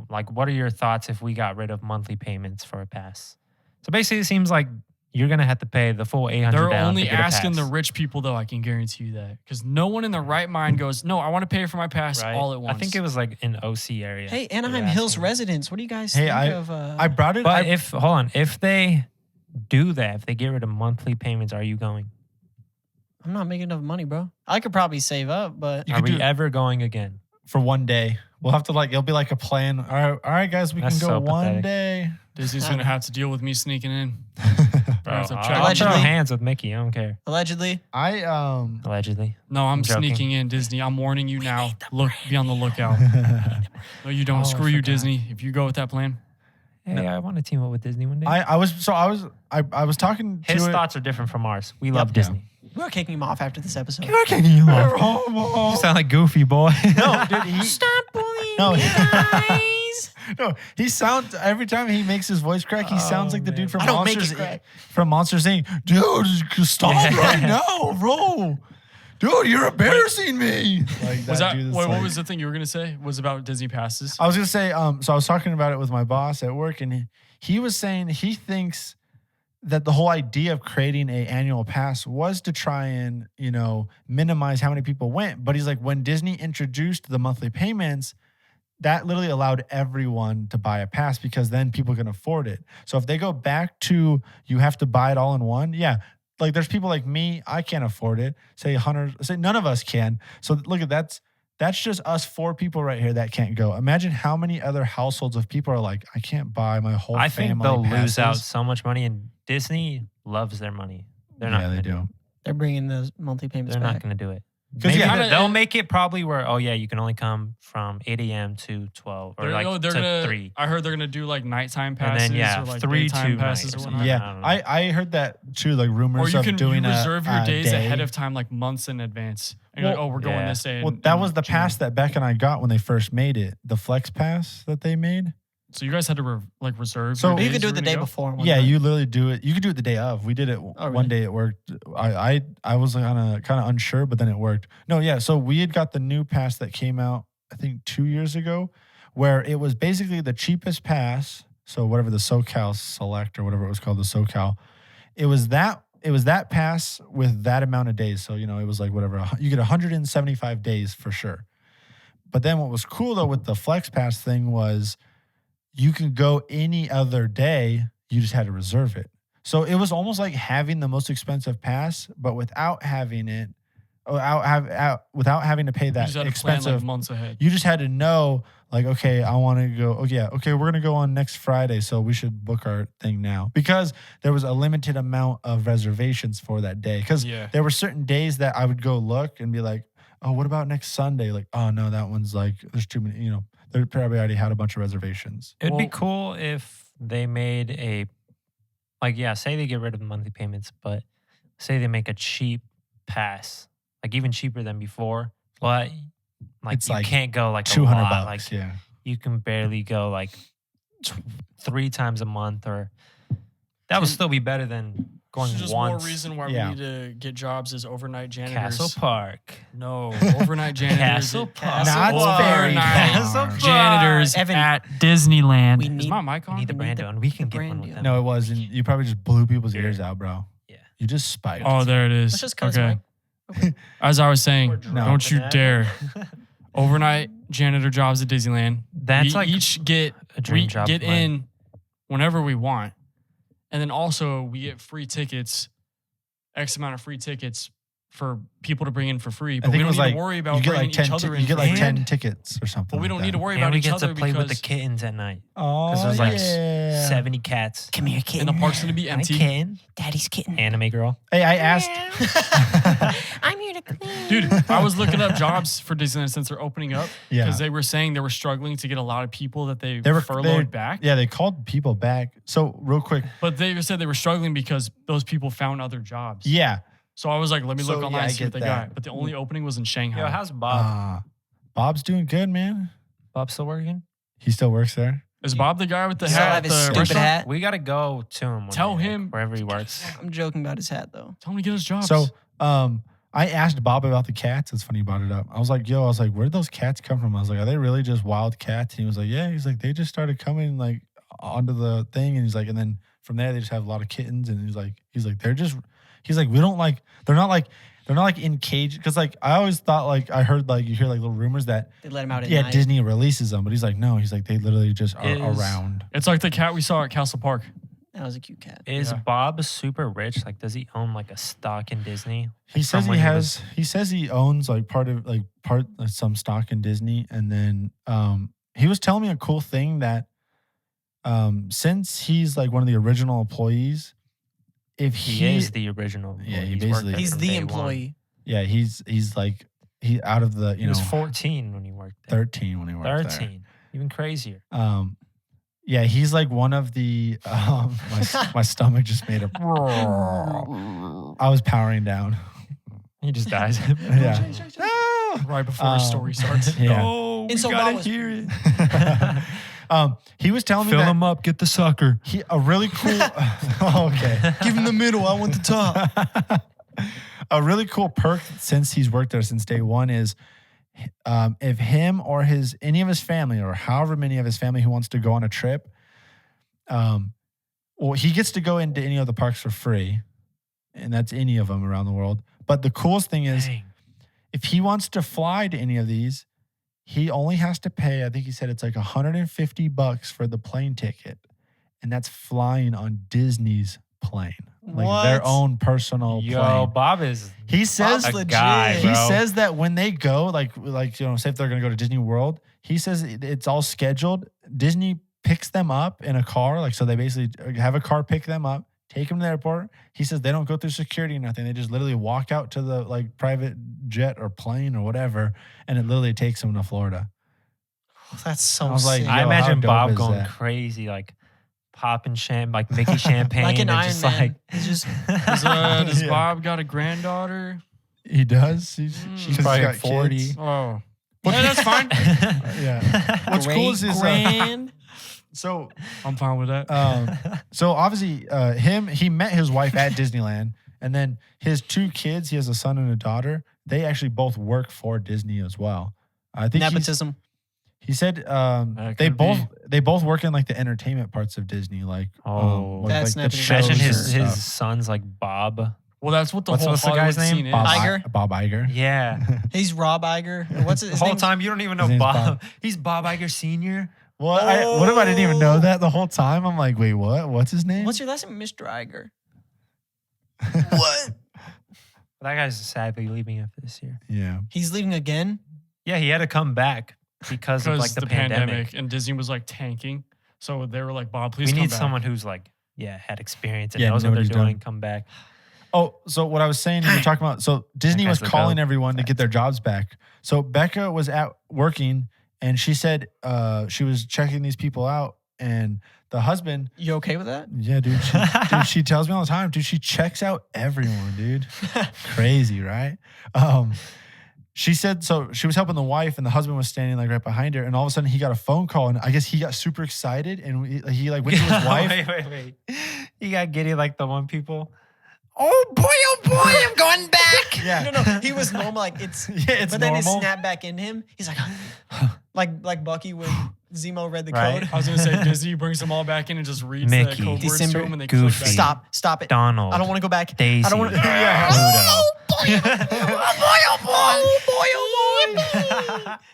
like, what are your thoughts if we got rid of monthly payments for a pass? So basically, it seems like you're gonna have to pay the full $800. They're down only to get a asking the pass, rich people, though. I can guarantee you that. Because no one in their right mind goes, no, I want to pay for my pass right? all at once. I think it was like in OC area. Hey, they were Anaheim Hills asking. residents, what do you guys Hey, think I- of? I brought it. But I, if they do that, if they get rid of monthly payments, are you going? I'm not making enough money, bro. I could probably save up, but You Are could we do- ever going again? for one day. We'll have to like. It'll be like a plan. All right, guys, we That's can go so one pathetic. day. Disney's going to have to deal with me sneaking in. Bro, have to check. I'll throw Allegedly. hands with Mickey. I don't care. allegedly, I Allegedly. No, I'm joking. sneaking in, Disney. I'm warning you now. Look, be on the lookout. No, you don't. Oh, I Screw you, forgot. Disney. If you go with that plan. Hey, I want to team up with Disney one day. I was talking to His it. thoughts are different from ours. We love Yeah. Disney. we're kicking him off after this episode. You sound like Goofy boy. No, dude, he Stop bullying No, me, he- guys. no, he sounds every time he makes his voice crack. He sounds like the dude from I don't make Monsters. it crack. From Monsters Inc. Dude, stop right now, bro. Dude, you're embarrassing me. Like Was that dude that's what like- was the thing you were going to say? Was about Disney passes? I was gonna say, so I was talking about it with my boss at work, and he was saying he thinks that the whole idea of creating a annual pass was to try and minimize how many people went. But he's like, when Disney introduced the monthly payments, that literally allowed everyone to buy a pass because then people can afford it. So if they go back to you have to buy it all in one, yeah. Like there's people like me, I can't afford it. Say none of us can. So look at that's just us 4 people right here that can't go. Imagine how many other households of people are like, I can't buy my whole I family think they'll lose out passes. so much money, and Disney loves their money. They're not. Yeah, they gonna do. it. They're bringing those monthly payments They're back. not going to do it. 'Cause, Maybe yeah, they'll make it probably where you can only come from 8 a.m. to 12 or like they're to gonna, 3. I heard they're going to do like nighttime And passes then, or like 3 daytime to passes night or or whatnot. something. Yeah, I don't know. I heard that too, like Or rumors you of can doing you reserve your a days day. ahead of time, like months in advance. And you're Well, like, oh, we're going yeah. this day. Well, in- that in was the June. pass that Beck and I got when they first made it, the Flex Pass that they made. So you guys had to reserve. So- your But you days could do you it the were day gonna go? before. Yeah, you literally do it. You could do it the day of. We did it really? one day. It worked. I was kind of unsure, but then it worked. No, yeah. So we had got the new pass that came out, I think 2 years ago, where it was basically the cheapest pass. So whatever the SoCal Select or whatever it was called, the SoCal, it was that pass with that amount of days. So it was like whatever you get 175 days for sure. But then what was cool though with the Flex Pass thing was you could go any other day. You just had to reserve it. So it was almost like having the most expensive pass, but without having it, without having to pay You that just had to plan expensive. like months ahead. You just had to know, like, okay, I want to go. Oh yeah, okay, we're gonna go on next Friday, so we should book our thing now because there was a limited amount of reservations for that day. Because Yeah. there were certain days that I would go look and be like, oh, what about next Sunday? Like, oh no, that one's like, there's too many. They probably already had a bunch of reservations. It'd be Well- cool if they made say they get rid of monthly payments, but say they make a cheap pass, like even cheaper than before. But like It's you like can't go like $200 a lot. Like bucks. Yeah. you can barely go like 3 times a month, or that would still be better than going This is just once. more reason why Yeah. we need to get jobs as overnight janitors. Castle Park. No, overnight janitors. Castle Park. Not Overnight very Castle far. janitors Evan, at Disneyland. we Is need- my mic We on? need the We need the- Brando, and we can the get one with Brando. them. No, it wasn't. You probably just blew people's Here. ears out, bro. Yeah. You just spiked. Oh, there it is. Let's just cut his okay. mic. As I was saying, No. don't you dare. Overnight janitor jobs at Disneyland. That's we like each get a dream we job. get of mine. in whenever we want, and then also we get free tickets, X amount of free tickets for people to bring in for free. But think we it don't was need like- to worry about you get bringing like 10. each other in. You get for like free. 10 tickets or something. But we don't like need to that. worry And about we each get other to play with the because kittens at night. Oh, Because there's like yeah. 70 cats. Come here, kitten. and the park's gonna be Hi, empty. kitten. Daddy's kitten. Anime girl. Hey, I asked. I'm here to clean. Dude, I was looking up jobs for Disneyland since they're opening up Yeah. because they were saying they were struggling to get a lot of people that they, They were- furloughed they- back. Yeah, they called people back. So real quick. But they said they were struggling because those people found other jobs. Yeah. So I was like, let me So, look yeah, online I and see what get they that. got. But the only opening was in Shanghai. Yo, how's Bob? Bob's doing good, man. Bob still working? He still works there. Is Bob the guy with the Still hat? have at his the stupid restaurant? hat. We got to go to him. one Tell day, like, him- wherever he works. I'm joking about his hat though. Tell him to get his jobs. So I asked Bob about the cats. It's funny you brought it up. I was like, where'd those cats come from? I was like, are they really just wild cats? And he was like, yeah. He's like, they just started coming like onto the thing. And he's like, and then from there they just have a lot of kittens. And he's like, we don't like, they're not like in cage. Cause like, I always thought like, I heard like, you hear like little rumors that They let him out at yeah, night. Disney releases them. But he's like, no, he's like, they literally just are Is- around. it's like the cat we saw at Castle Park. That was a cute cat. Is Yeah. Bob super rich? Like, does he own like a stock in Disney? He Like, says from he when has. He says he owns like some stock in Disney, and then he was telling me a cool thing that since he's like one of the original employees, if He is the original. Yeah, he He's worked basically- there He's from the day one. employee. yeah, he's like he out of the He was know 14 when he worked there. 13 when he worked 13. Even crazier. there. Yeah, he's like one of the. My stomach just made a. I was powering down. He just dies. Yeah. Right before his story starts. Yeah. No, And so Bob was- hear it. He was telling me that up. Get the sucker. a really cool. Okay. Give him the middle. I want the top. A really cool perk since he's worked there since day one is if him or any of his family or however many of his family who wants to go on a trip, well, he gets to go into any of the parks for free, and that's any of them around the world. But the coolest thing is Dang. if he wants to fly to any of these, he only has to pay, I think he said it's like $150 for the plane ticket. And that's flying on Disney's plane. Like their What? own personal Yo, plane. Bob is He says Bob's a legit. guy, he bro. says that when they go, like say if they're gonna go to Disney World, he says it's all scheduled. Disney picks them up in a car, like so they basically have a car pick them up, take them to the airport. He says they don't go through security or nothing. They just literally walk out to the like private jet or plane or whatever, and it literally takes them to Florida. That's so I was like, sick. yo, I how imagine dope Bob is going that? crazy, like popping like Mickey champagne. Like an and Iron just Man. like He's just Does Yeah. Bob got a granddaughter? He does. She's 'cause probably got 40. kids. Oh. Yeah, that's fine. Yeah. What's cool is grand. so I'm fine with that. so obviously he met his wife at Disneyland, and then his two kids, he has a son and a daughter. They actually both work for Disney as well. I think Nepotism. he said That they could both work in like the entertainment parts of Disney, like Oh. with, That's like the nepotism. shows Imagine and his stuff. son's like Bob. Well, that's what the What's- whole what's the Hollywood guy's name? scene is. Bob Iger? Bob Iger. Yeah. He's Rob Iger. What's his The whole name's- time you don't even know His name's Bob. Bob. He's Bob Iger Sr. What if I didn't even know that the whole time? I'm like, wait, what? What's his name? What's your last name, Mr. Iger? What? That guy's sadly leaving after this year. Yeah. He's leaving again. Yeah, he had to come back because of like Because the, pandemic. and Disney was like tanking. So they were like, Bob, please We come need back. someone who's like, had experience and Yeah, knows know what what they're he's doing. done. Come back. Oh, so what I was saying, you were talking about, so Disney That was guy's the calling goat. everyone to get their jobs back. So Becca was out working, and she said she was checking these people out, and the husband, You okay with that? yeah, dude, she tells me all the time, dude, she checks out everyone, dude. Crazy, right? She said, so she was helping the wife, and the husband was standing like right behind her, and all of a sudden he got a phone call, and I guess he got super excited, and he like went to his wife. Wait. He got giddy like the one people. oh boy, I'm going back. Yeah. No, he was normal. Like it's, Yeah, it's but then it normal. snapped back into him. He's like Bucky when Zemo read the Right. code. I was gonna say Disney brings them all back in and just reads Mickey. the code words to December. them and they Goofy. click back. Stop it. Donald. I don't want to go back. Daisy. I don't want to.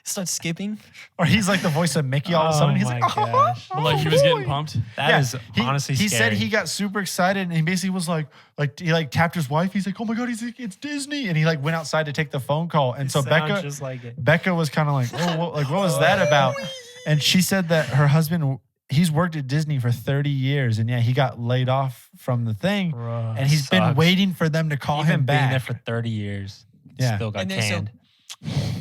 Start skipping. Or he's like the voice of Mickey all of a sudden. Oh He's my like, gosh. But like he was getting pumped. That is honestly he scary. said he got super excited and he basically was like he like tapped his wife. He's like, oh my God, it's Disney. And he like went outside to take the phone call. And so Sounds just like it. Becca was kind of like, oh, what was that about? And she said that her husband, he's worked at Disney for 30 years. And yeah, he got laid off from the thing. Bruh, And he's been sucks. waiting for them to call Even him being back. there for 30 years. Yeah. Still got And then so- canned.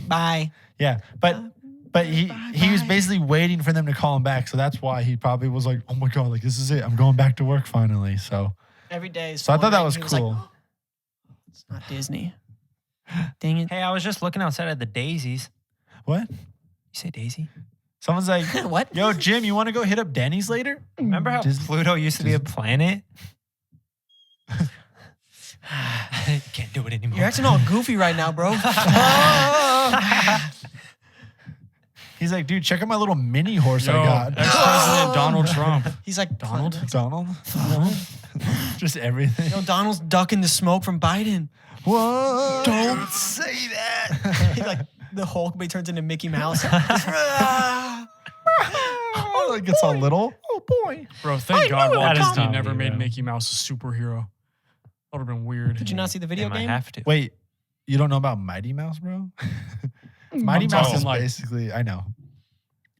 Bye. Yeah. But he was basically waiting for them to call him back. So that's why he probably was like, oh my God, like this is it. I'm going back to work finally. So Every day. is So I thought that phone was ring. He like, cool. it's not Disney. Dang it. Hey, I was just looking outside at the daisies. What? You say daisy? Someone's like, What? yo, Jim, you want to go hit up Denny's later? Remember how Disney- Pluto used to be a planet? Can't do it anymore. You're acting all goofy right now, bro. He's like, dude, check out my little mini horse Yo, I got. ex-president Donald Trump. He's like, Donald? Donald? Just everything. Yo, Donald's ducking the smoke from Biden. What? Don't say that. He like the Hulk, but he turns into Mickey Mouse. Oh, it gets all little. Oh boy. Bro, thank God That Walt is Disney comedy, never made bro. Mickey Mouse a superhero. That would have been weird. Did you not see the video They might game? have to. Wait, you don't know about Mighty Mouse, bro? Mighty I'm Mouse talking is like- basically, I know.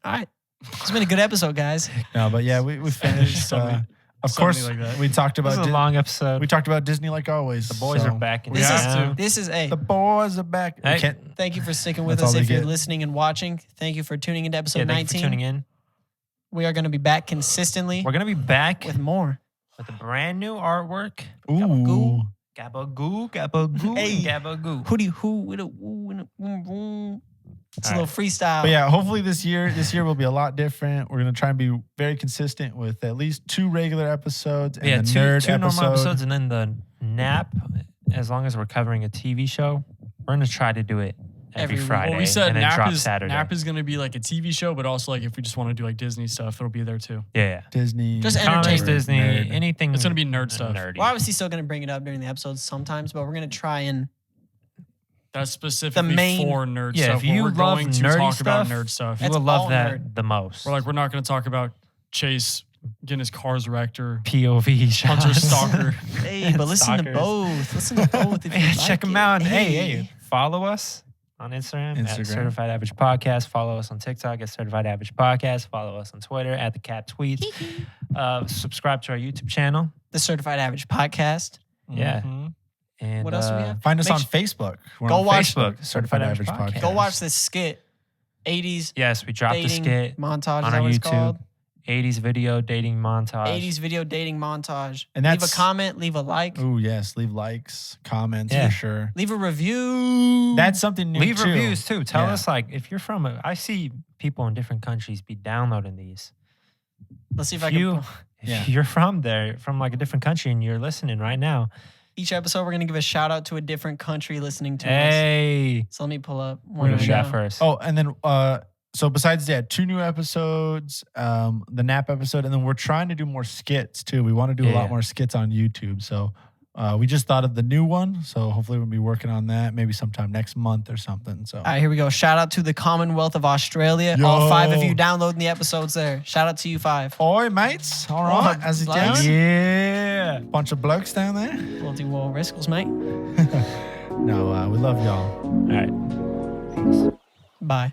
All right. It's been a good episode, guys. No, but yeah, we finished. Something- of something course, like that. we talked This about is a long episode. we talked about Disney like always. The boys so- are back in We This have is to. this is a The boys are back. We Hey. can't- thank you for sticking with That's us all if they you're get. listening and watching. Thank you for tuning into episode Yeah, thank you 19. for tuning in. We are going to be back consistently We're gonna be back with more. with a brand new artwork. Ooh. Gabagoo, gabagoo, Hey. gabagoo. It's a All little freestyle. But yeah, hopefully this year will be a lot different. We're gonna try and be very consistent with at least 2 regular episodes and Yeah, the two nerd normal episode. episodes, and then the nap. As long as we're covering a TV show, we're gonna try to do it every Every week. Friday. Well, we said and then drop Nap Saturday. is going to be like a TV show, but also like if we just want to do like Disney stuff, it'll be there too. yeah, Disney. Just Comics, entertainment. Disney, Nerd. anything. It's gonna be nerd stuff. Nerdy. We're obviously still going to bring it up during the episodes sometimes, but we're going to try and That's specifically main- for nerd Yeah, stuff. if you We're love going to nerdy talk about stuff, nerd stuff. You That's will love all that nerd. the most. We're like, we're not going to talk about Chase getting his cars wrecked or POV shots. Hunter Stalker. hey, but listen to Stalkers. both. Listen to both. If you Hey, like check them it. out. Hey, follow us on Instagram, at Instagram. Certified Average Podcast. Follow us on TikTok at Certified Average Podcast. Follow us on Twitter at the Cat Tweets. Subscribe to our YouTube channel. The Certified Average Podcast. Yeah. Mhm. And What else do we have? Find us Make on su- Facebook. We're Go on watch- Facebook, Certified Average Podcast. Go watch this skit. 80s Yes, we dropped the dating skit montage. on Is that our what it's YouTube. called? 80s video dating montage. 80s video dating montage. And leave a that's- comment, leave a like, Oh yes, leave likes, comments Yeah. for sure. leave a review. That's something new Leave too. reviews too. Tell Yeah. us like if you're from I see people in different countries be downloading these. Let's see if I If can. you if Yeah. you're from there, from like a different country and you're listening right now. Each episode, we're going to give a shout out to a different country listening to us. Hey. So let me pull up We're one gonna right shout now. first. Oh, and then so besides that, 2 new episodes, the nap episode, and then we're trying to do more skits too. We want to do a Yeah. lot more skits on YouTube. So we just thought of the new one. So hopefully we'll be working on that maybe sometime next month or something. So All right, here we go. Shout out to the Commonwealth of Australia. All 5 of Yo. you downloading the episodes there. Shout out to you 5. oi mates, all right, Oh, as it likes. down? Yeah. Bunch of blokes down there. Multi-wall Riskles, mate. No, we love y'all. All right. Bye.